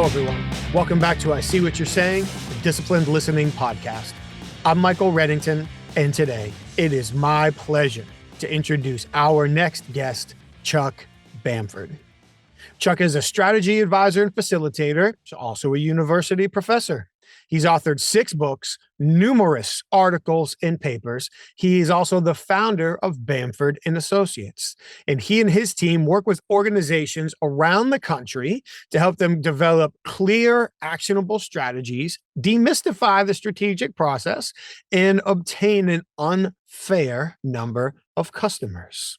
Hello, everyone. Welcome back to I See What You're Saying, the Disciplined Listening Podcast. I'm Michael Reddington, and today it is my pleasure to introduce our next guest, Chuck Bamford. Chuck is a strategy advisor and facilitator, also a university professor. He's authored 6 books, numerous articles and papers. He is also the founder of Bamford and Associates, and he and his team work with organizations around the country to help them develop clear, actionable strategies, demystify the strategic process, and obtain an unfair number of customers.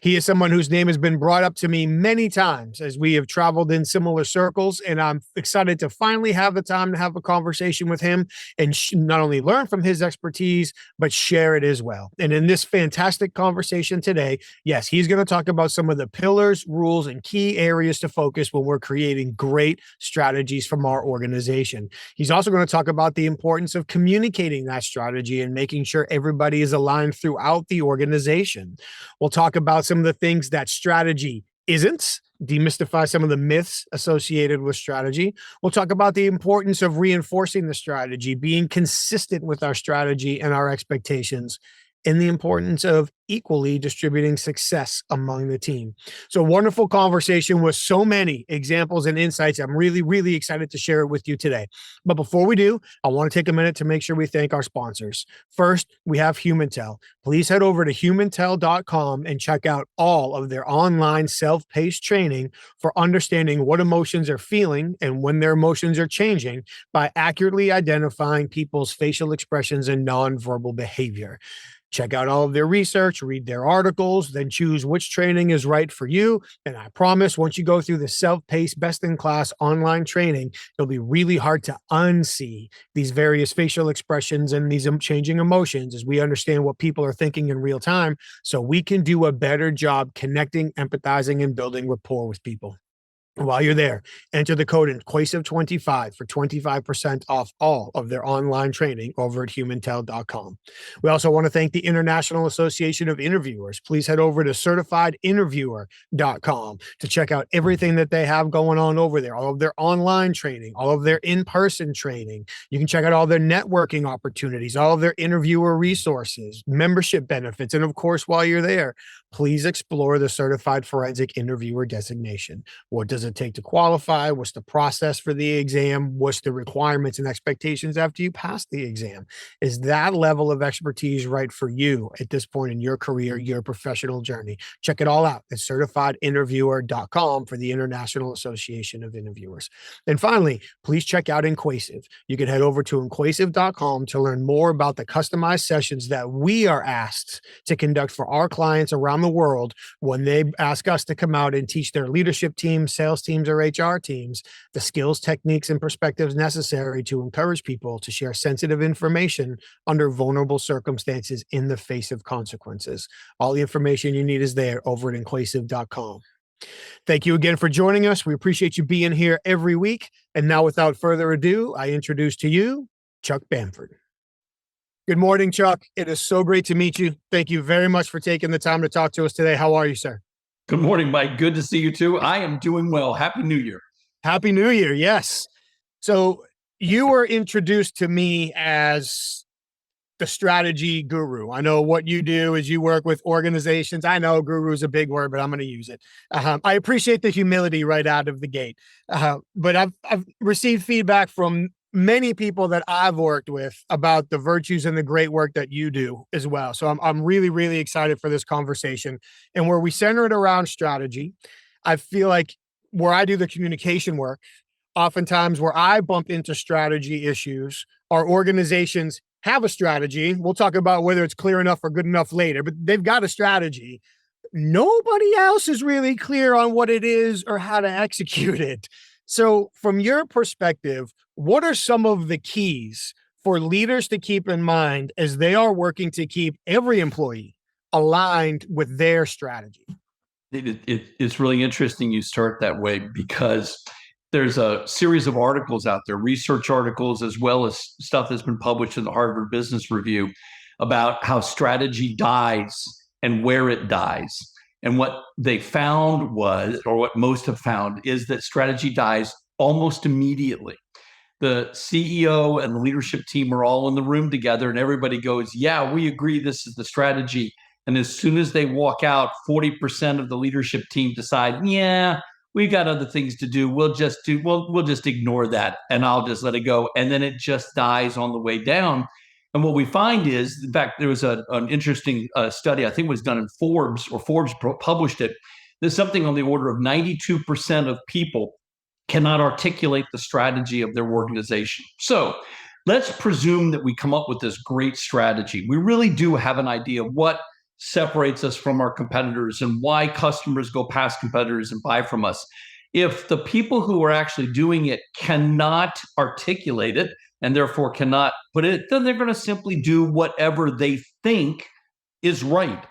He is someone whose name has been brought up to me many times as we have traveled in similar circles, and I'm excited to finally have the time to have a conversation with him and not only learn from his expertise, but share it as well. And in this fantastic conversation today, yes, he's going to talk about some of the pillars, rules, and key areas to focus when we're creating great strategies from our organization. He's also going to talk about the importance of communicating that strategy and making sure everybody is aligned throughout the organization. We'll talk about some of the things that strategy isn't, demystify some of the myths associated with strategy. We'll talk about the importance of reinforcing the strategy, being consistent with our strategy and our expectations, and the importance of equally distributing success among the team. So wonderful conversation with so many examples and insights. I'm really, really excited to share it with you today. But before we do, I want to take a minute to make sure we thank our sponsors. First, we have HumanTell. Please head over to humantel.com and check out all of their online self-paced training for understanding what emotions are feeling and when their emotions are changing by accurately identifying people's facial expressions and nonverbal behavior. Check out all of their research, read their articles, then choose which training is right for you. And I promise once you go through the self-paced, best-in-class online training, it'll be really hard to unsee these various facial expressions and these changing emotions as we understand what people are thinking in real time so we can do a better job connecting, empathizing, and building rapport with people. While you're there, enter the code INQUASIVE25 for 25% off all of their online training over at humantel.com. We also want to thank the International Association of Interviewers. Please head over to certifiedinterviewer.com to check out everything that they have going on over there, all of their online training, all of their in-person training. You can check out all their networking opportunities, all of their interviewer resources, membership benefits, and of course, while you're there, please explore the Certified Forensic Interviewer designation. What does it take to qualify? What's the process for the exam? What's the requirements and expectations after you pass the exam? Is that level of expertise right for you at this point in your career, your professional journey? Check it all out at certifiedinterviewer.com for the International Association of Interviewers. And finally, please check out Inquasive. You can head over to inquasive.com to learn more about the customized sessions that we are asked to conduct for our clients around the world when they ask us to come out and teach their leadership teams, sales teams, or HR teams the skills, techniques, and perspectives necessary to encourage people to share sensitive information under vulnerable circumstances in the face of consequences. All the information you need is there over at inquasive.com. Thank you again for joining us. We appreciate you being here every week. And now, without further ado, I introduce to you Chuck Bamford. Good morning, Chuck. It is so great to meet you. Thank you very much for taking the time to talk to us today. How are you, sir? Good morning, Mike. Good to see you too. I am doing well. Happy New Year. Happy New Year. Yes. So you were introduced to me as the strategy guru. I know what you do is you work with organizations. I know guru is a big word, but I'm going to use it. I appreciate the humility right out of the gate. But I've received feedback from many people that I've worked with about the virtues and the great work that you do as well. So I'm really, really excited for this conversation. And where we center it around strategy, I feel like where I do the communication work, oftentimes where I bump into strategy issues, our organizations have a strategy. We'll talk about whether it's clear enough or good enough later, but they've got a strategy. Nobody else is really clear on what it is or how to execute it. So from your perspective, what are some of the keys for leaders to keep in mind as they are working to keep every employee aligned with their strategy? It's really interesting you start that way because there's a series of articles out there, research articles, as well as stuff that's been published in the Harvard Business Review about how strategy dies and where it dies. And what they found was, or what most have found, is that strategy dies almost immediately. The CEO and the leadership team are all in the room together, and everybody goes, yeah, we agree, this is the strategy. And as soon as they walk out, 40% of the leadership team decide, yeah, we got other things to do. We'll just ignore that, and I'll just let it go. And then it just dies on the way down. And what we find is, in fact, there was an interesting study, I think it was done in Forbes, or Forbes published it. There's something on the order of 92% of people cannot articulate the strategy of their organization. So let's presume that we come up with this great strategy. We really do have an idea of what separates us from our competitors and why customers go past competitors and buy from us. If the people who are actually doing it cannot articulate it and therefore cannot put it, then they're going to simply do whatever they think is right.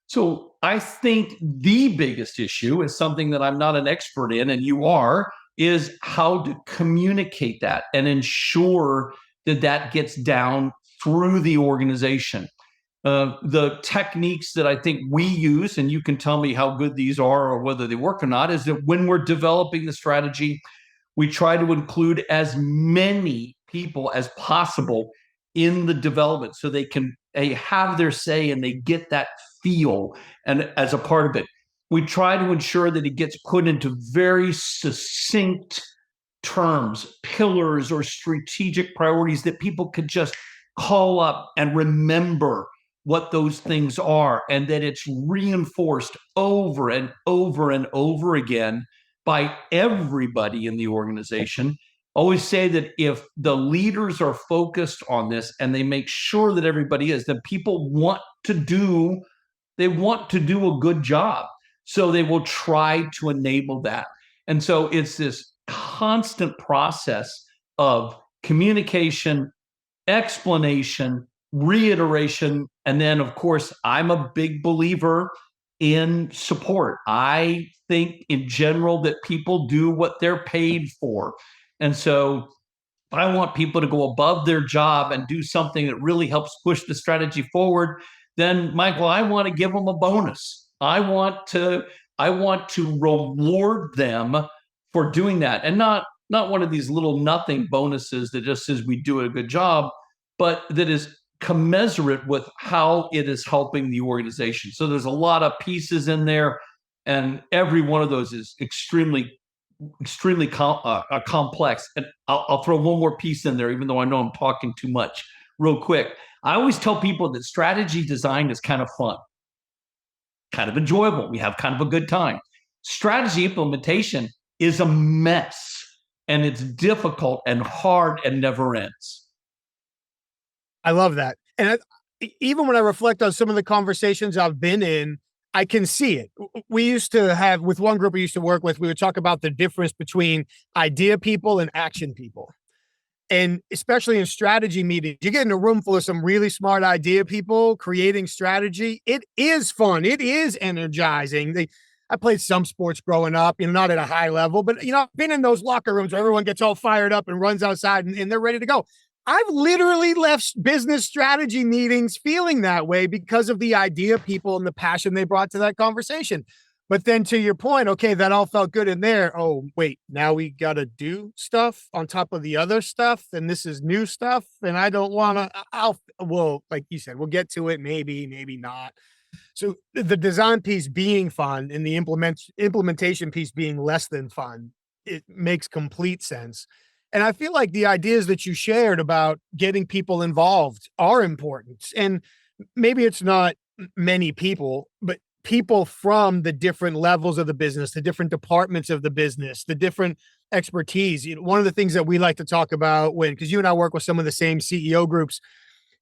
So I think the biggest issue is something that I'm not an expert in, and you are, is how to communicate that and ensure that that gets down through the organization. The techniques that I think we use, and you can tell me how good these are or whether they work or not, is that when we're developing the strategy, we try to include as many people as possible in the development so they can have their say and they get that feel and as a part of it. We try to ensure that it gets put into very succinct terms, pillars, or strategic priorities that people could just call up and remember what those things are, and that it's reinforced over and over and over again by everybody in the organization. Always say that if the leaders are focused on this and they make sure that everybody is, then people want to do a good job. So they will try to enable that. And so it's this constant process of communication, explanation, reiteration, and then, of course, I'm a big believer in support. I think in general that people do what they're paid for. And so I want people to go above their job and do something that really helps push the strategy forward. Then, Michael, I want to give them a bonus. I want to reward them for doing that, and not one of these little nothing bonuses that just says we do a good job, but that is commensurate with how it is helping the organization. So there's a lot of pieces in there, and every one of those is extremely complex. And I'll throw one more piece in there, even though I know I'm talking too much, real quick. I always tell people that strategy design is kind of fun, kind of enjoyable. We have kind of a good time. Strategy implementation is a mess, and it's difficult and hard and never ends. I love that. And even when I reflect on some of the conversations I've been in, I can see it. We used to have, with one group we used to work with, we would talk about the difference between idea people and action people. And especially in strategy meetings, you get in a room full of some really smart idea people creating strategy. It is fun. It is energizing. I played some sports growing up, not at a high level, but, I've been in those locker rooms where everyone gets all fired up and runs outside and they're ready to go. I've literally left business strategy meetings feeling that way because of the idea people and the passion they brought to that conversation. But then to your point, okay, that all felt good in there. Oh, wait, now we got to do stuff on top of the other stuff. And this is new stuff. And I don't want to, well, like you said, we'll get to it. Maybe not. So the design piece being fun and the implementation piece being less than fun, it makes complete sense. And I feel like the ideas that you shared about getting people involved are important. And maybe it's not many people, but people from the different levels of the business, the different departments of the business, the different expertise. One of the things that we like to talk about because you and I work with some of the same CEO groups,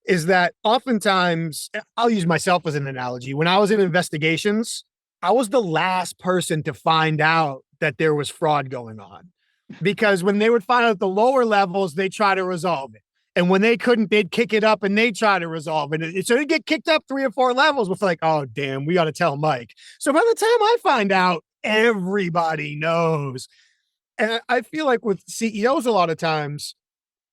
is that oftentimes, I'll use myself as an analogy. When I was in investigations, I was the last person to find out that there was fraud going on. Because when they would find out at the lower levels, they try to resolve it. And when they couldn't, they'd kick it up and they try to resolve it. So they get kicked up 3 or 4 levels with like, oh, damn, we got to tell Mike. So by the time I find out, everybody knows. And I feel like with CEOs, a lot of times,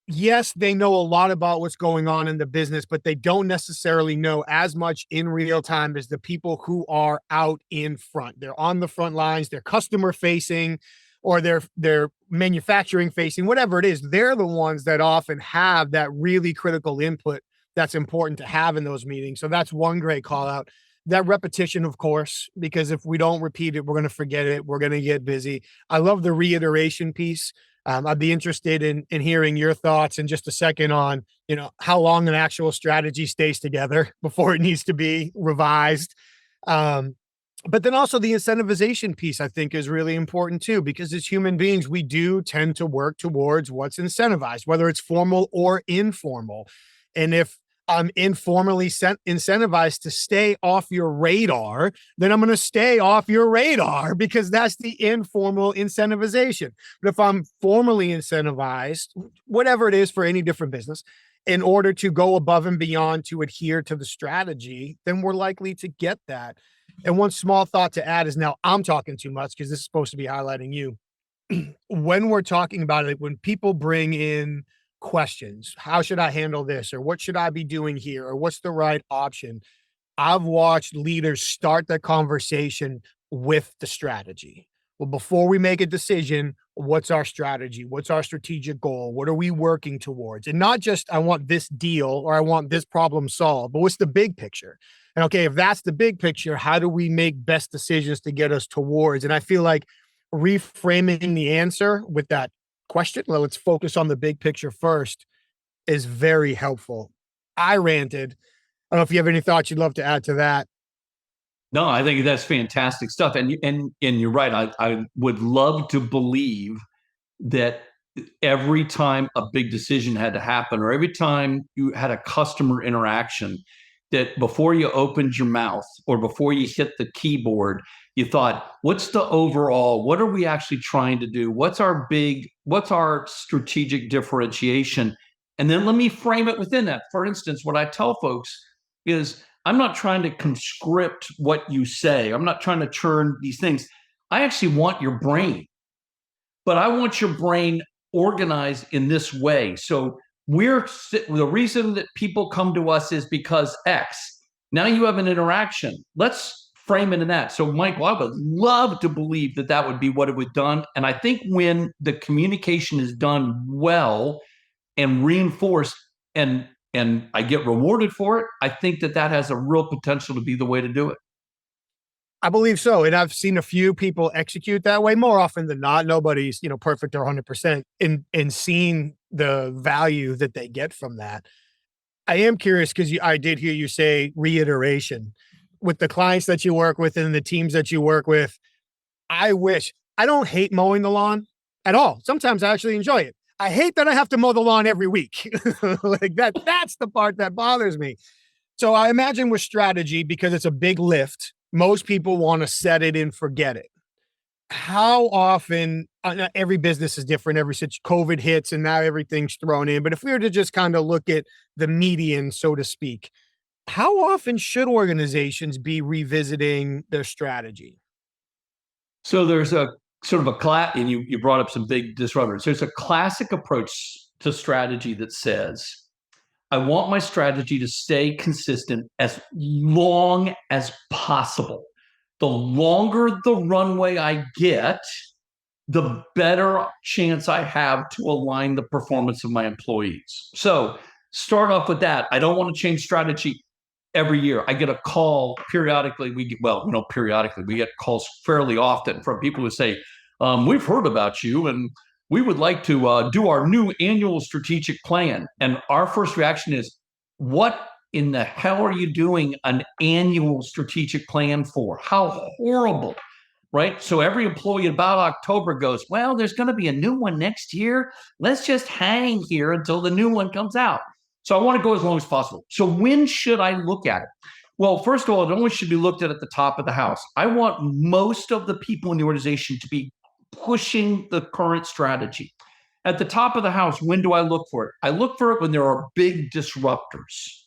yes, they know a lot about what's going on in the business, but they don't necessarily know as much in real time as the people who are out in front. They're on the front lines. They're customer facing. or they're manufacturing facing, whatever it is, they're the ones that often have that really critical input that's important to have in those meetings. So that's one great call out. That repetition, of course, because if we don't repeat it, we're going to forget it. We're going to get busy. I love the reiteration piece. I'd be interested in hearing your thoughts in just a second on, how long an actual strategy stays together before it needs to be revised. But then also the incentivization piece, I think, is really important too, because as human beings, we do tend to work towards what's incentivized, whether it's formal or informal. And if I'm informally incentivized to stay off your radar, then I'm going to stay off your radar because that's the informal incentivization. But if I'm formally incentivized, whatever it is for any different business, in order to go above and beyond to adhere to the strategy, then we're likely to get that. And one small thought to add is, now I'm talking too much because this is supposed to be highlighting you. When we're talking about it, when people bring in questions, how should I handle this? Or what should I be doing here? Or what's the right option? I've watched leaders start the conversation with the strategy. Well, before we make a decision, what's our strategy? What's our strategic goal? What are we working towards? And not just, I want this deal or I want this problem solved, but what's the big picture? And okay, if that's the big picture, how do we make best decisions to get us towards? And I feel like reframing the answer with that question, well, let's focus on the big picture first, is very helpful. I ranted. I don't know if you have any thoughts you'd love to add to that. No, I think that's fantastic stuff. And you're right. I would love to believe that every time a big decision had to happen, or every time you had a customer interaction, that before you opened your mouth or before you hit the keyboard, you thought, what's the overall, what are we actually trying to do? What's our strategic differentiation? And then let me frame it within that. For instance, what I tell folks is, I'm not trying to conscript what you say. I'm not trying to churn these things. I actually want your brain, but I want your brain organized in this way. So the reason that people come to us is because X. Now you have an interaction. Let's frame it in that. So, Michael, I would love to believe that that would be what it would done. And I think when the communication is done well and reinforced, and I get rewarded for it, I think that has a real potential to be the way to do it. I believe so. And I've seen a few people execute that way. More often than not, nobody's, perfect or 100% in seeing the value that they get from that. I am curious because I did hear you say reiteration with the clients that you work with and the teams that you work with. I don't hate mowing the lawn at all. Sometimes I actually enjoy it. I hate that I have to mow the lawn every week. Like that's the part that bothers me. So I imagine with strategy, because it's a big lift, most people want to set it and forget it. How often, every business is different, COVID hits and now everything's thrown in. But if we were to just kind of look at the median, so to speak, how often should organizations be revisiting their strategy? So there's a sort of a class, and you brought up some big disruptors. There's a classic approach to strategy that says, I want my strategy to stay consistent as long as possible. The longer the runway I get, the better chance I have to align the performance of my employees. So start off with that. I don't want to change strategy every year. I get a call periodically. We get calls fairly often from people who say, we've heard about you and we would like to do our new annual strategic plan. And our first reaction is, what in the hell are you doing an annual strategic plan for? How horrible, right? So every employee about October goes, well, there's going to be a new one next year. Let's just hang here until the new one comes out. So I want to go as long as possible. So when should I look at it? Well, first of all, it always should be looked at the top of the house. I want most of the people in the organization to be pushing the current strategy. At the top of the house, when do I look for it? I look for it when there are big disruptors.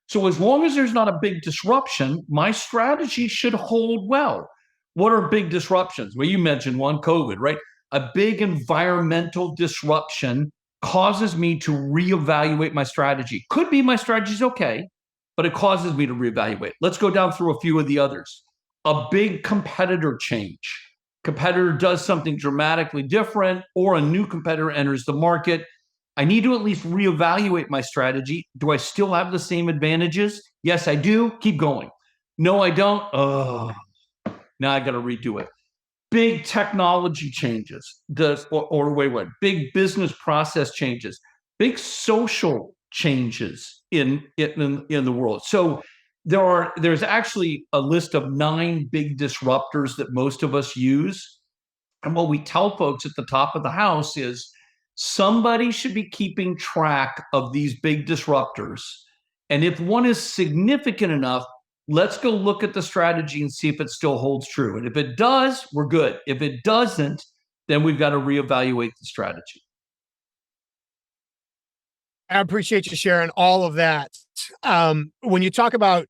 So as long as there's not a big disruption, my strategy should hold well. What are big disruptions? Well, you mentioned one, COVID, right? A big environmental disruption causes me to reevaluate my strategy. Could be my strategy's okay, but it causes me to reevaluate. Let's go down through a few of the others. A big competitor change competitor does something dramatically different, or a new competitor enters the market, I need to at least reevaluate my strategy. Do I still have the same advantages? Yes, I do. Keep going. No, I don't. Oh, now I got to redo it. Big technology changes, big business process changes, big social changes in the world. So there's actually a list of 9 big disruptors that most of us use. And what we tell folks at the top of the house is somebody should be keeping track of these big disruptors. And if one is significant enough, let's go look at the strategy and see if it still holds true. And if it does, we're good. If it doesn't, then we've got to reevaluate the strategy. I appreciate you sharing all of that. When you talk about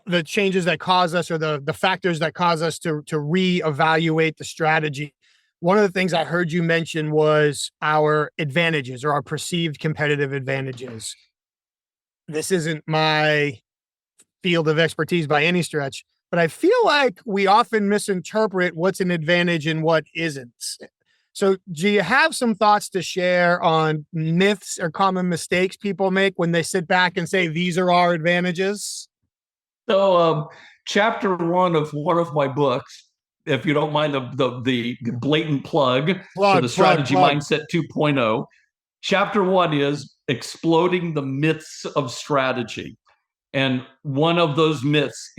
the changes that cause us, or the factors that cause us to reevaluate the strategy, one of the things I heard you mention was our advantages, or our perceived competitive advantages. This isn't my field of expertise by any stretch, but I feel like we often misinterpret what's an advantage and what isn't. So do you have some thoughts to share on myths or common mistakes people make when they sit back and say, these are our advantages? So chapter 1 of one of my books, if you don't mind the blatant plug for the Strategy Mindset 2.0, chapter 1 is exploding the myths of strategy. And one of those myths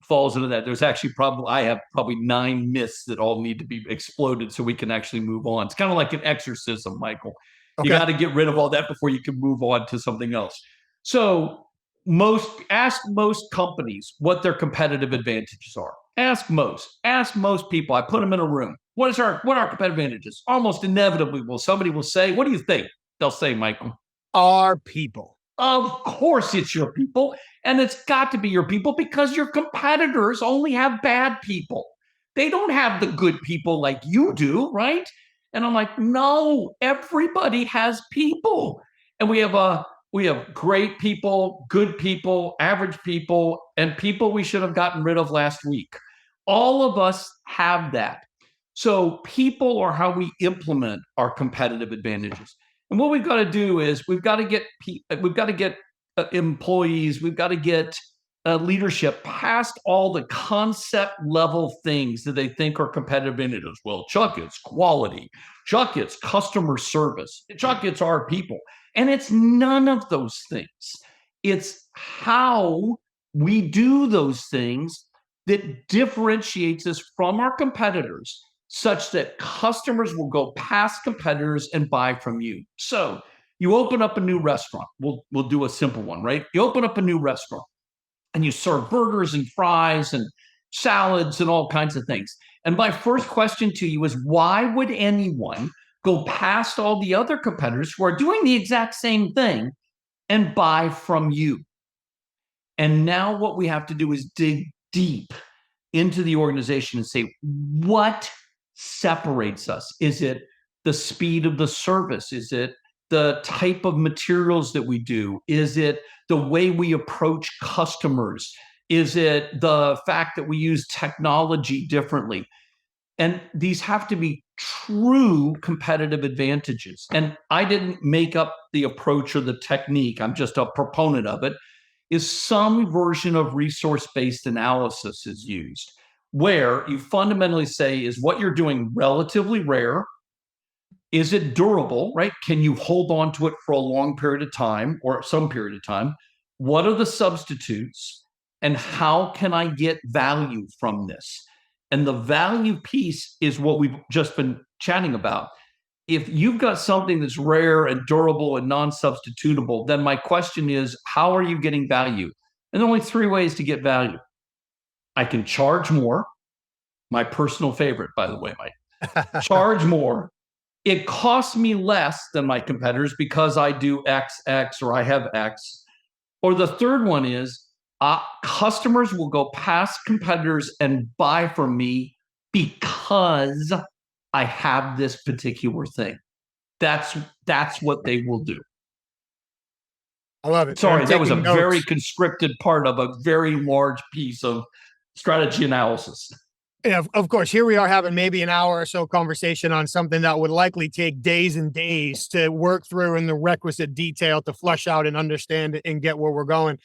falls into that. There's actually I have probably 9 myths that all need to be exploded so we can actually move on. It's kind of like an exorcism, Michael. Okay. You got to get rid of all that before you can move on to something else. So ask most companies what their competitive advantages are. Ask most people. I put them in a room. What are our competitive advantages? Almost inevitably, somebody will say, what do you think? They'll say, Michael, our people. Of course it's your people, and it's got to be your people because your competitors only have bad people. They don't have the good people like you do, right? And I'm like, no, everybody has people. And we have great people, good people, average people, and people we should have gotten rid of last week. All of us have that. So people are how we implement our competitive advantages. And what we've got to do is we've got to get employees, we've got to get leadership past all the concept level things that they think are competitive advantages. Well, Chuck, it's quality. Chuck, it's customer service. Chuck, it's our people. And it's none of those things. It's how we do those things that differentiates us from our competitors, such that customers will go past competitors and buy from you. So you open up a new restaurant. We'll do a simple one, right? You open up a new restaurant and you serve burgers and fries and salads and all kinds of things. And my first question to you is, why would anyone go past all the other competitors who are doing the exact same thing and buy from you? And now what we have to do is dig deep into the organization and say, what separates us? Is it the speed of the service? Is it the type of materials that we do? Is it the way we approach customers? Is it the fact that we use technology differently? And these have to be true competitive advantages. And I didn't make up the approach or the technique. I'm just a proponent of it. Is some version of resource-based analysis is used, where you fundamentally say, is what you're doing relatively rare? Is it durable, right? Can you hold on to it for a long period of time or some period of time? What are the substitutes? And how can I get value from this? And the value piece is what we've just been chatting about. If you've got something that's rare and durable and non-substitutable, then my question is, how are you getting value? And there are only 3 ways to get value. I can charge more. My personal favorite, by the way, Mike. Charge more. It costs me less than my competitors because I do X, or I have X. Or the third one is, customers will go past competitors and buy from me because I have this particular thing. That's what they will do. I love it. Sorry, that was a very conscripted part of a very large piece of strategy analysis. Yeah, of course, here we are having maybe an hour or so conversation on something that would likely take days and days to work through in the requisite detail to flush out and understand and get where we're going.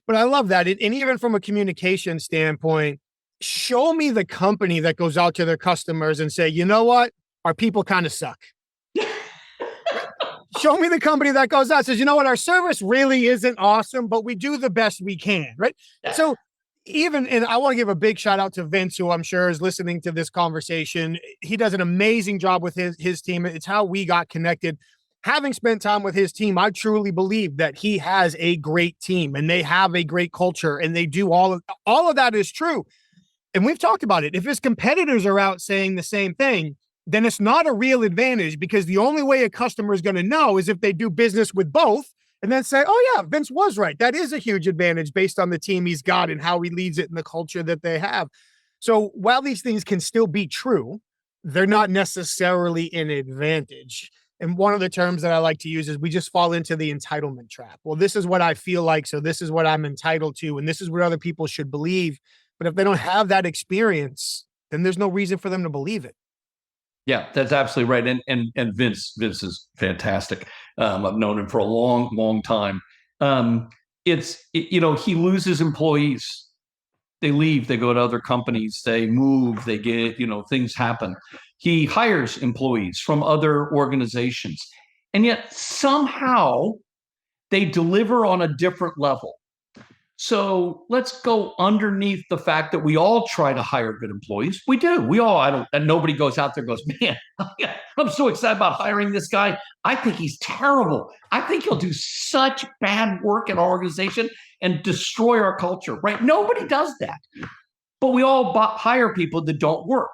But I love that. And even from a communication standpoint, show me the company that goes out to their customers and say, you know what? Our people kind of suck. Show me the company that goes out and says, you know what? Our service really isn't awesome, but we do the best we can. Right. Yeah. So and I want to give a big shout out to Vince, who I'm sure is listening to this conversation. He does an amazing job with his team. It's how we got connected. Having spent time with his team, I truly believe that he has a great team and they have a great culture and they do all of that is true. And we've talked about it. If his competitors are out saying the same thing, then it's not a real advantage, because the only way a customer is going to know is if they do business with both and then say, oh yeah, Vince was right. That is a huge advantage based on the team he's got and how he leads it and the culture that they have. So while these things can still be true, they're not necessarily an advantage. And one of the terms that I like to use is we just fall into the entitlement trap. Well, this is what I feel like, so this is what I'm entitled to, and this is what other people should believe. But if they don't have that experience, then there's no reason for them to believe it. Yeah, that's absolutely right. And Vince is fantastic. I've known him for a long time. He loses employees. They leave, they go to other companies, they move, they get, things happen. He hires employees from other organizations. And yet somehow they deliver on a different level. So let's go underneath the fact that we all try to hire good employees. We do. We all, and nobody goes out there and goes, man, I'm so excited about hiring this guy. I think he's terrible. I think he'll do such bad work in our organization and destroy our culture, right? Nobody does that. But we all hire people that don't work.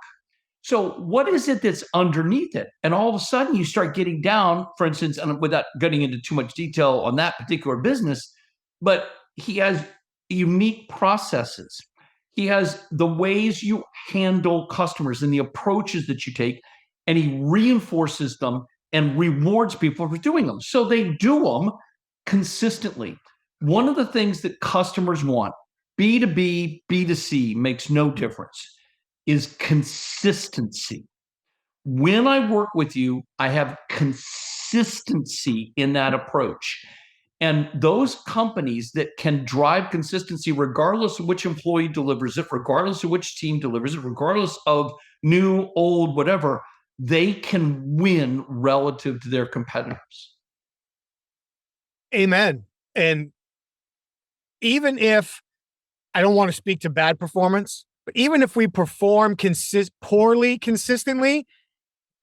So what is it that's underneath it? And all of a sudden you start getting down, for instance, and without getting into too much detail on that particular business, but he has unique processes. He has the ways you handle customers and the approaches that you take, and he reinforces them and rewards people for doing them. So they do them consistently. One of the things that customers want, B2B, B2C, makes no difference, is consistency. When I work with you, I have consistency in that approach. And those companies that can drive consistency, regardless of which employee delivers it, regardless of which team delivers it, regardless of new, old, whatever, they can win relative to their competitors. Amen. And even if I don't want to speak to bad performance, but even if we perform poorly consistently,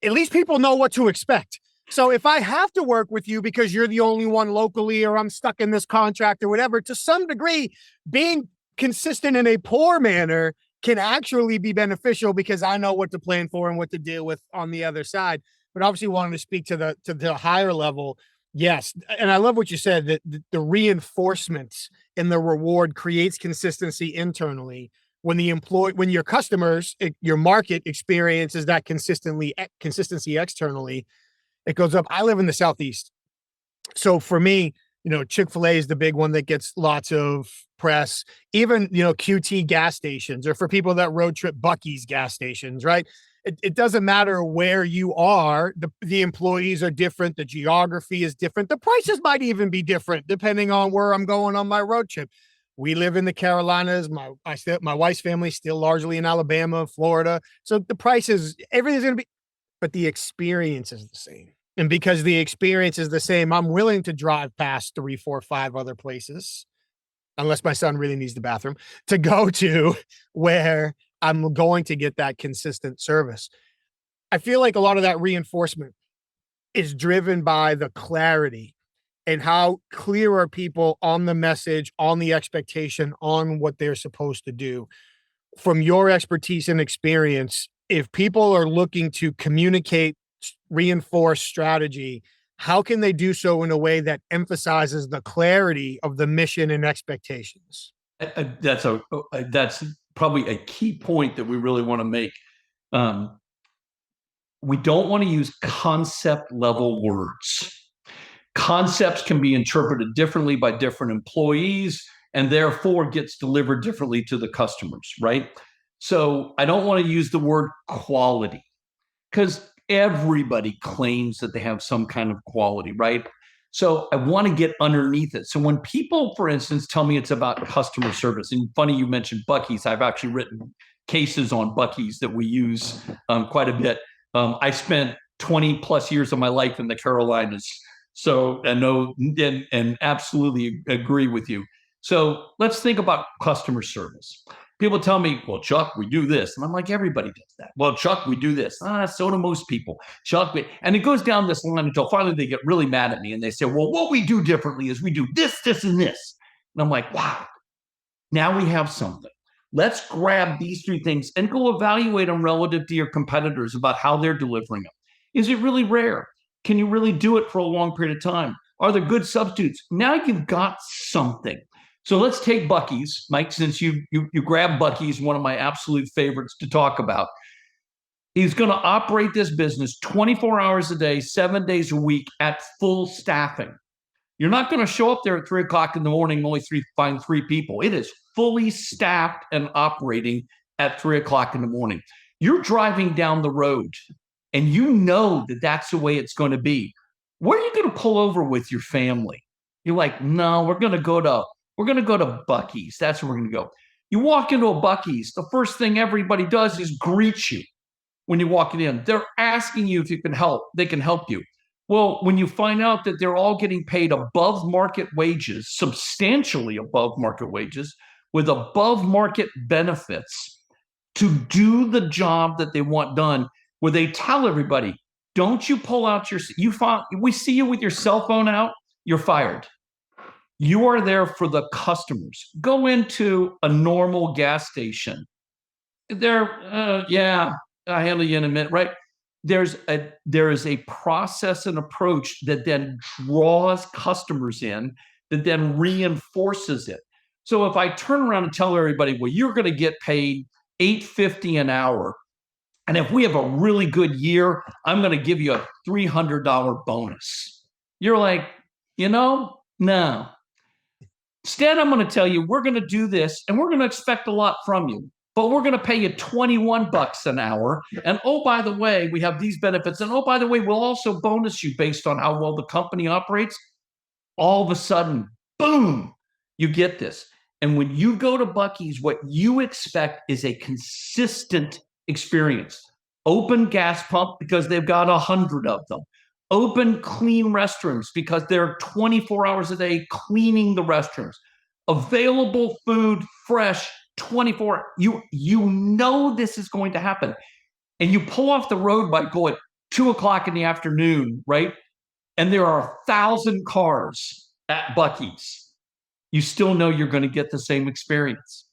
at least people know what to expect. So if I have to work with you because you're the only one locally, or I'm stuck in this contract or whatever, to some degree, being consistent in a poor manner can actually be beneficial because I know what to plan for and what to deal with on the other side. But obviously wanting to speak to the higher level. Yes. And I love what you said, that the reinforcement and the reward creates consistency internally. When your customers, your market experiences that consistency externally, it goes up. I live in the Southeast. So for me, Chick-fil-A is the big one that gets lots of press. Even, QT gas stations, or for people that road trip, Buc-ee's gas stations, right? It doesn't matter where you are. The employees are different. The geography is different. The prices might even be different depending on where I'm going on my road trip. We live in the Carolinas. My wife's family is still largely in Alabama, Florida. So the prices, everything's going to be, but the experience is the same. And because the experience is the same, I'm willing to drive past 3, 4, 5 other places, unless my son really needs the bathroom, to go to where I'm going to get that consistent service. I feel like a lot of that reinforcement is driven by the clarity and how clear are people on the message, on the expectation, on what they're supposed to do. From your expertise and experience, if people are looking to communicate, reinforce strategy, how can they do so in a way that emphasizes the clarity of the mission and expectations? That's probably a key point that we really want to make. We don't want to use concept level words. Concepts can be interpreted differently by different employees and therefore gets delivered differently to the customers, right? So I don't want to use the word quality because everybody claims that they have some kind of quality, right? So I want to get underneath it. So when people, for instance, tell me it's about customer service, and funny you mentioned Buc-ee's, I've actually written cases on Buc-ee's that we use quite a bit. I spent 20 plus years of my life in the Carolinas. So I know and absolutely agree with you. So let's think about customer service. People tell me, well, Chuck, we do this. And I'm like, everybody does that. Well, Chuck, we do this. So do most people. Chuck, and it goes down this line until finally they get really mad at me and they say, well, what we do differently is we do this, this, and this. And I'm like, wow, now we have something. Let's grab these three things and go evaluate them relative to your competitors about how they're delivering them. Is it really rare? Can you really do it for a long period of time? Are there good substitutes? Now you've got something. So let's take Buc-ee's, Mike, since you grab Buc-ee's, one of my absolute favorites to talk about. He's going to operate this business 24 hours a day, 7 days a week at full staffing. You're not going to show up there at 3 o'clock in the morning and only find 3 people. It is fully staffed and operating at 3 o'clock in the morning. You're driving down the road and you know that that's the way it's going to be. Where are you going to pull over with your family? You're like, no, we're going to go to Buc-ee's. That's where we're going to go. You walk into a Buc-ee's, the first thing everybody does is greet you when you're walking in. They're asking you if you can help. They can help you. Well, when you find out that they're all getting paid above market wages, substantially above market wages, with above market benefits to do the job that they want done, where they tell everybody, don't you pull out we see you with your cell phone out, you're fired. You are there for the customers. Go into a normal gas station. Yeah, I'll handle you in a minute, right? There is a process and approach that then draws customers in, that then reinforces it. So if I turn around and tell everybody, well, you're going to get paid $8.50 an hour, and if we have a really good year, I'm going to give you a $300 bonus. You're like, no. Instead, I'm going to tell you, we're going to do this, and we're going to expect a lot from you. But we're going to pay you $21 an hour. And oh, by the way, we have these benefits. And oh, by the way, we'll also bonus you based on how well the company operates. All of a sudden, boom, you get this. And when you go to Buc-ee's, what you expect is a consistent experience. Open gas pump because they've got 100 of them. Open clean restrooms because they're 24 hours a day cleaning the restrooms. Available food, fresh, 24. You know this is going to happen. And you pull off the road by going 2 o'clock in the afternoon, right? And there are 1,000 cars at Buc-ee's. You still know you're going to get the same experience.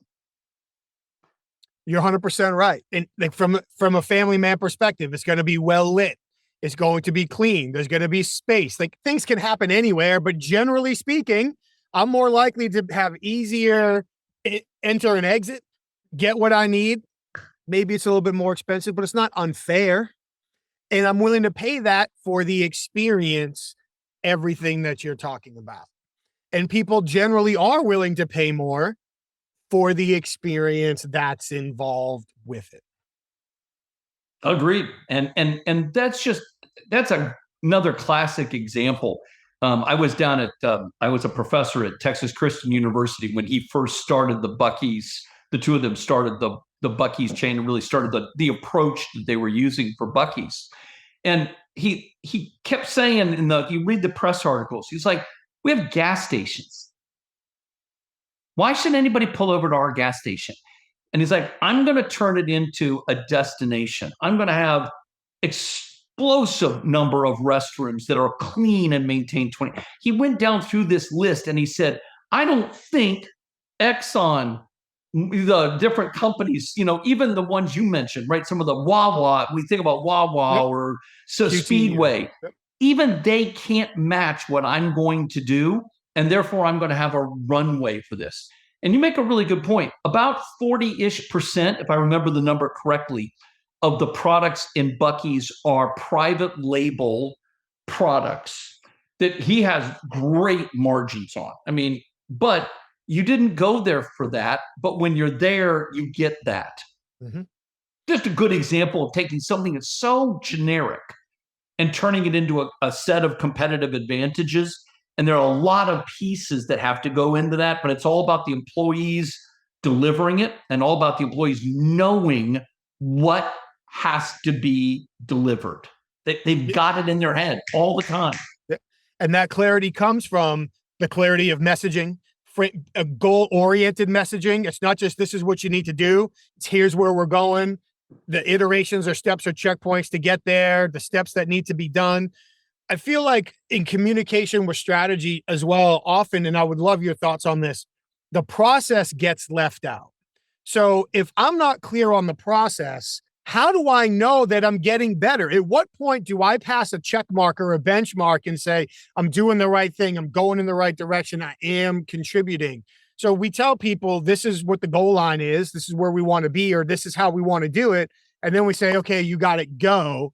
You're 100% right. And like from a family man perspective, it's going to be well lit. It's going to be clean. There's going to be space. Like things can happen anywhere, but generally speaking, I'm more likely to have easier enter and exit, get what I need. Maybe it's a little bit more expensive, but it's not unfair. And I'm willing to pay that for the experience, everything that you're talking about. And people generally are willing to pay more for the experience that's involved with it. Agreed. And that's another classic example. I was a professor at Texas Christian University when he first started the Buc-ee's. The two of them started the Buc-ee's chain and really started the approach that they were using for Buc-ee's. And he kept saying you read the press articles, he's like, we have gas stations. Why should anybody pull over to our gas station? And he's like, I'm going to turn it into a destination. I'm going to have explosive number of restrooms that are clean and maintained 20. He went down through this list and he said, I don't think Exxon, the different companies, even the ones you mentioned, right? Some of the Wawa, we think about Wawa or Speedway, even they can't match what I'm going to do. And therefore, I'm going to have a runway for this. And you make a really good point. About 40-ish%, if I remember the number correctly, of the products in Buc-ee's are private label products that he has great margins on. I mean, but you didn't go there for that. But when you're there, you get that. Mhm. Just a good example of taking something that's so generic and turning it into a set of competitive advantages. And there are a lot of pieces that have to go into that, but it's all about the employees delivering it and all about the employees knowing what has to be delivered. They've got it in their head all the time. And that clarity comes from the clarity of messaging, a goal-oriented messaging. It's not just this is what you need to do. It's here's where we're going. The iterations or steps or checkpoints to get there, the steps that need to be done. I feel like in communication with strategy as well, often, and I would love your thoughts on this, the process gets left out. So if I'm not clear on the process, how do I know that I'm getting better? At what point do I pass a check mark or a benchmark and say, I'm doing the right thing, I'm going in the right direction, I am contributing? So we tell people this is what the goal line is, this is where we want to be, or this is how we want to do it. And then we say, okay, you got it, go.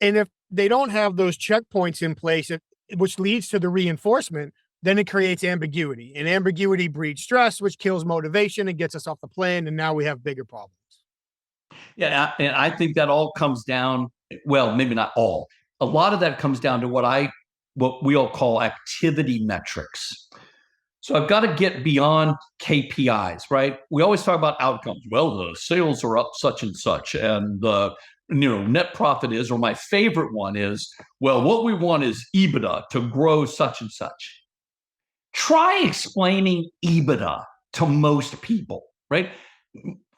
And if they don't have those checkpoints in place, which leads to the reinforcement, then it creates ambiguity, and ambiguity breeds stress, which kills motivation and gets us off the plan. And now we have bigger problems. Yeah, and I think that all comes down, well, maybe not all. A lot of that comes down to what we all call activity metrics. So I've got to get beyond KPIs, right? We always talk about outcomes. Well, the sales are up such and such, and the net profit is, or my favorite one is, well, what we want is EBITDA to grow such and such. Try explaining EBITDA to most people, right?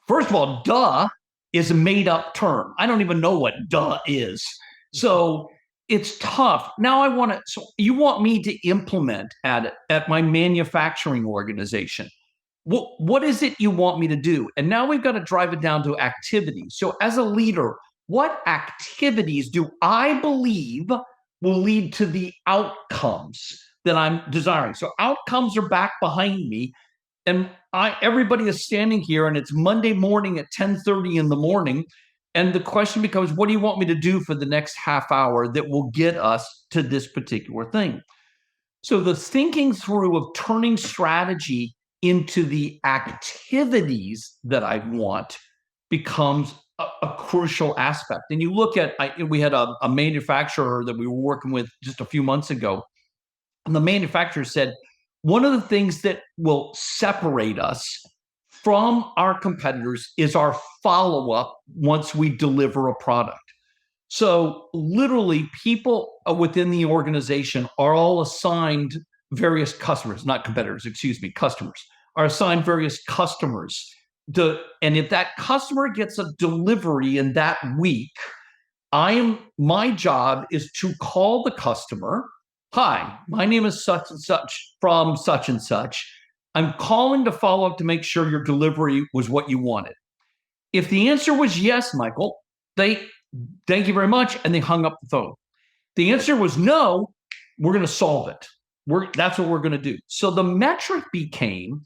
First of all, duh is a made up term. I don't even know what duh is. So it's tough. Now so you want me to implement at my manufacturing organization. What is it you want me to do? And now we've got to drive it down to activities. So as a leader, what activities do I believe will lead to the outcomes that I'm desiring? So outcomes are back behind me. And everybody is standing here, and it's Monday morning at 10:30 in the morning. And the question becomes, what do you want me to do for the next half hour that will get us to this particular thing? So the thinking through of turning strategy into the activities that I want becomes a crucial aspect. And you look at, we had a manufacturer that we were working with just a few months ago. And the manufacturer said, one of the things that will separate us from our competitors is our follow-up once we deliver a product. So literally people within the organization are all assigned various customers, not competitors, excuse me, customers, are assigned various customers. And if that customer gets a delivery in that week, my job is to call the customer. Hi, my name is such and such from such and such. I'm calling to follow up to make sure your delivery was what you wanted. If the answer was yes, Michael, thank you very much, and they hung up the phone. The answer was no, we're going to solve it. That's what we're going to do. So the metric became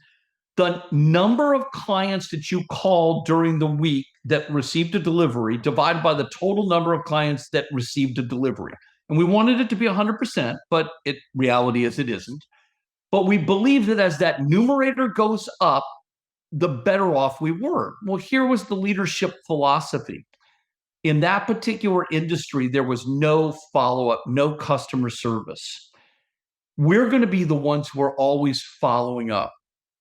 the number of clients that you called during the week that received a delivery divided by the total number of clients that received a delivery. And we wanted it to be 100%, but reality is it isn't. But we believe that as that numerator goes up, the better off we were. Well, here was the leadership philosophy. In that particular industry, there was no follow-up, no customer service. We're going to be the ones who are always following up.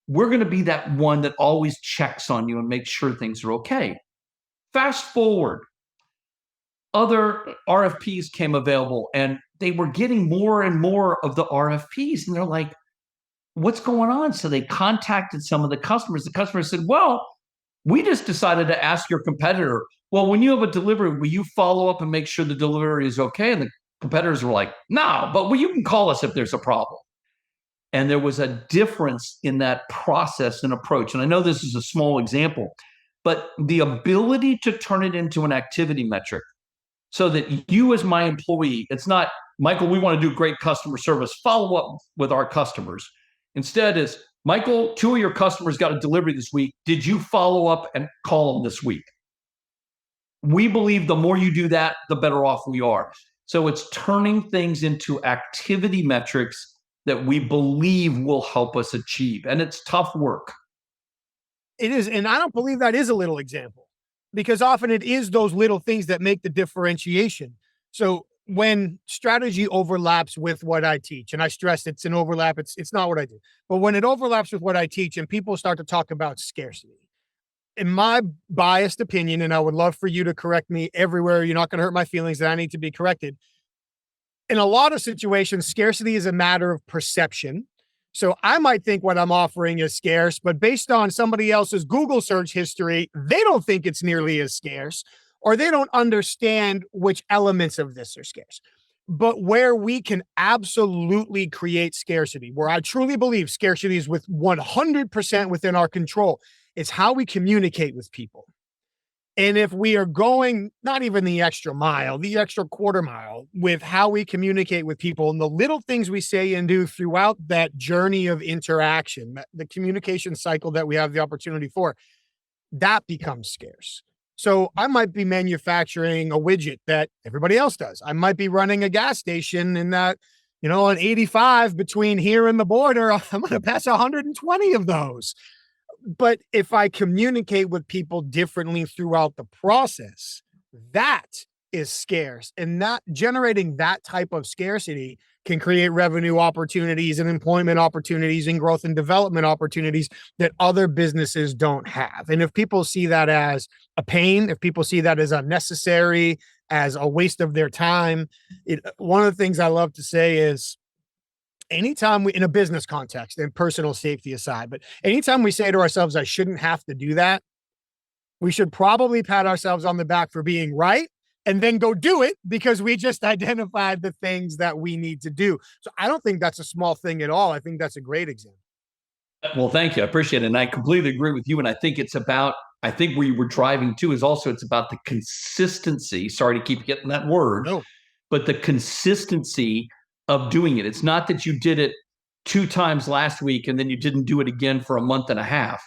We're going to be that one that always checks on you and makes sure things are okay. Fast forward, other RFPs came available, and they were getting more and more of the RFPs. And they're like, what's going on? So they contacted some of the customers. The customer said, well, we just decided to ask your competitor, well, when you have a delivery, will you follow up and make sure the delivery is okay? And the competitors were like, no, but you can call us if there's a problem. And there was a difference in that process and approach. And I know this is a small example, but the ability to turn it into an activity metric so that you as my employee, it's not, Michael, we want to do great customer service, follow up with our customers. Instead is, Michael, 2 of your customers got a delivery this week. Did you follow up and call them this week? We believe the more you do that, the better off we are. So it's turning things into activity metrics that we believe will help us achieve. And it's tough work. It is. And I don't believe that is a little example. because often it is those little things that make the differentiation. So when strategy overlaps with what I teach, and I stress it's an overlap, it's not what I do, but when it overlaps with what I teach and people start to talk about scarcity, in my biased opinion, and I would love for you to correct me everywhere, you're not going to hurt my feelings that I need to be corrected. In a lot of situations, scarcity is a matter of perception. So I might think what I'm offering is scarce, but based on somebody else's Google search history, they don't think it's nearly as scarce, or they don't understand which elements of this are scarce. But where we can absolutely create scarcity, where I truly believe scarcity is with 100% within our control, is how we communicate with people. And if we are going not even the extra mile, the extra quarter mile with how we communicate with people and the little things we say and do throughout that journey of interaction, the communication cycle that we have the opportunity for, that becomes scarce. So I might be manufacturing a widget that everybody else does. I might be running a gas station in that, on 85 between here and the border, I'm going to pass 120 of those. But if I communicate with people differently throughout the process, that is scarce. And not generating that type of scarcity can create revenue opportunities and employment opportunities and growth and development opportunities that other businesses don't have. And if people see that as a pain, if people see that as unnecessary, as a waste of their time, one of the things I love to say is, anytime we, in a business context and personal safety aside, but anytime we say to ourselves, I shouldn't have to do that, we should probably pat ourselves on the back for being right and then go do it because we just identified the things that we need to do. So I don't think that's a small thing at all. I think that's a great example. Well, thank you. I appreciate it. And I completely agree with you. And I think I think where you were driving to is also it's about the consistency. Sorry to keep getting that word, No. but the consistency of doing it. It's not that you did it 2 times last week and then you didn't do it again for a month and a half.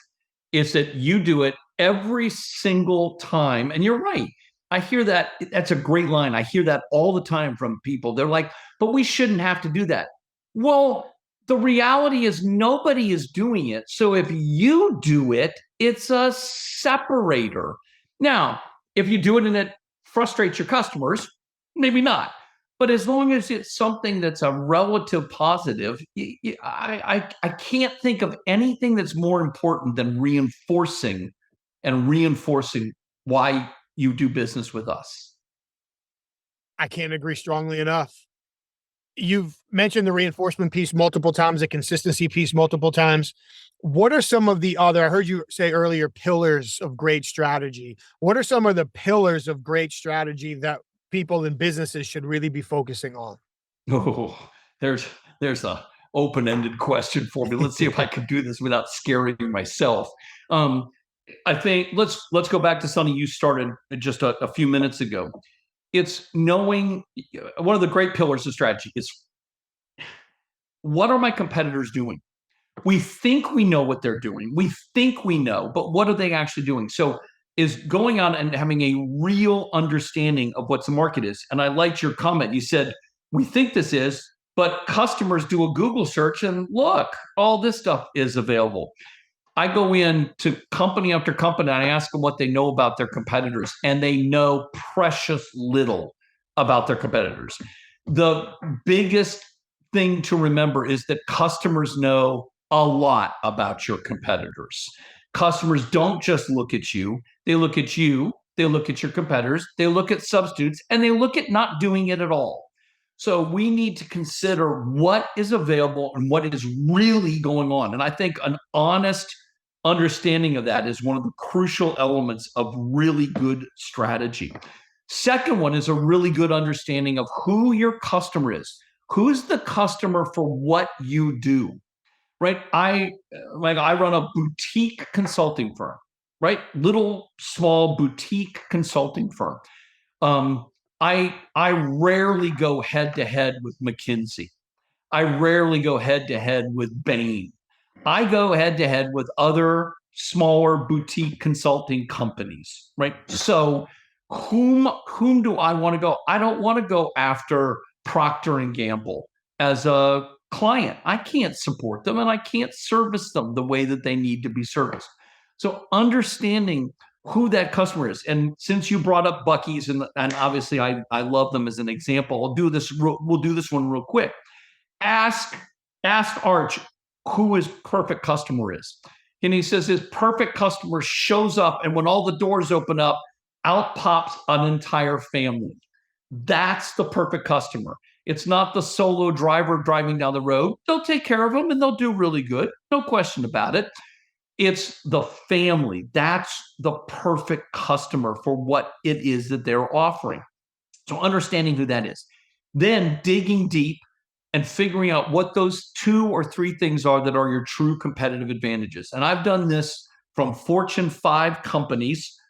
It's that you do it every single time. And you're right. I hear that. That's a great line. I hear that all the time from people. They're like, but we shouldn't have to do that. Well, the reality is nobody is doing it. So if you do it, it's a separator. Now, if you do it and it frustrates your customers, maybe not. But as long as it's something that's a relative positive, I can't think of anything that's more important than reinforcing why you do business with us. I can't agree strongly enough. You've mentioned the reinforcement piece multiple times, the consistency piece multiple times. What are some of the other, I heard you say earlier, pillars of great strategy. What are some of the pillars of great strategy that people in businesses should really be focusing on? Oh, there's a open-ended question for me. Let's see if I can do this without scaring myself. I think let's go back to something you started just a few minutes ago. It's knowing one of the great pillars of strategy is, what are my competitors doing? We think we know what they're doing. We think we know, but what are they actually doing? So is going on and having a real understanding of what the market is. And I liked your comment. You said, we think this is, but customers do a Google search and look, all this stuff is available. I go in to company after company and I ask them what they know about their competitors, and they know precious little about their competitors. The biggest thing to remember is that customers know a lot about your competitors. Customers don't just look at you, they look at you, they look at your competitors, they look at substitutes, and they look at not doing it at all. So we need to consider what is available and what is really going on. And I think an honest understanding of that is one of the crucial elements of really good strategy. Second one is a really good understanding of who your customer is. Who's the customer for what you do, right? I run a boutique consulting firm, right? Little, small boutique consulting firm. I rarely go head to head with McKinsey. I rarely go head to head with Bain. I go head to head with other smaller boutique consulting companies, right? So whom do I want to go? I don't want to go after Procter and Gamble as a client. I can't support them and I can't service them the way that they need to be serviced. So understanding who that customer is. And since you brought up Buc-ee's, and obviously I love them as an example, we'll do this one real quick. Ask Arch who his perfect customer is. And he says his perfect customer shows up, and when all the doors open up, out pops an entire family. That's the perfect customer. It's not the solo driver driving down the road. They'll take care of them and they'll do really good. No question about it. It's the family. That's the perfect customer for what it is that they're offering. So understanding who that is, then digging deep and figuring out what those 2 or 3 things are that are your true competitive advantages. And I've done this from Fortune 5 companies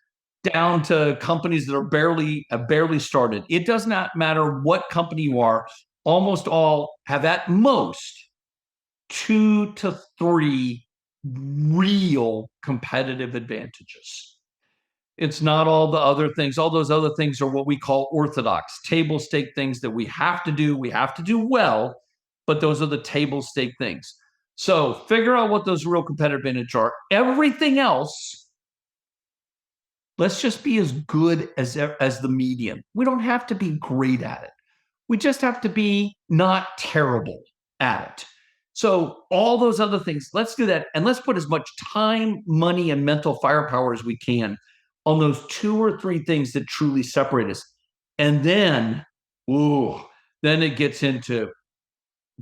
down to companies that are barely started. It does not matter what company you are. Almost all have at most 2 to 3 real competitive advantages. It's not all the other things. All those other things are what we call orthodox, table stake things that we have to do well, but those are the table stake things. So figure out what those real competitive advantages are. Everything else, let's just be as good as the median. We don't have to be great at it. We just have to be not terrible at it. So all those other things, let's do that. And let's put as much time, money, and mental firepower as we can on those 2 or 3 things that truly separate us. And then it gets into,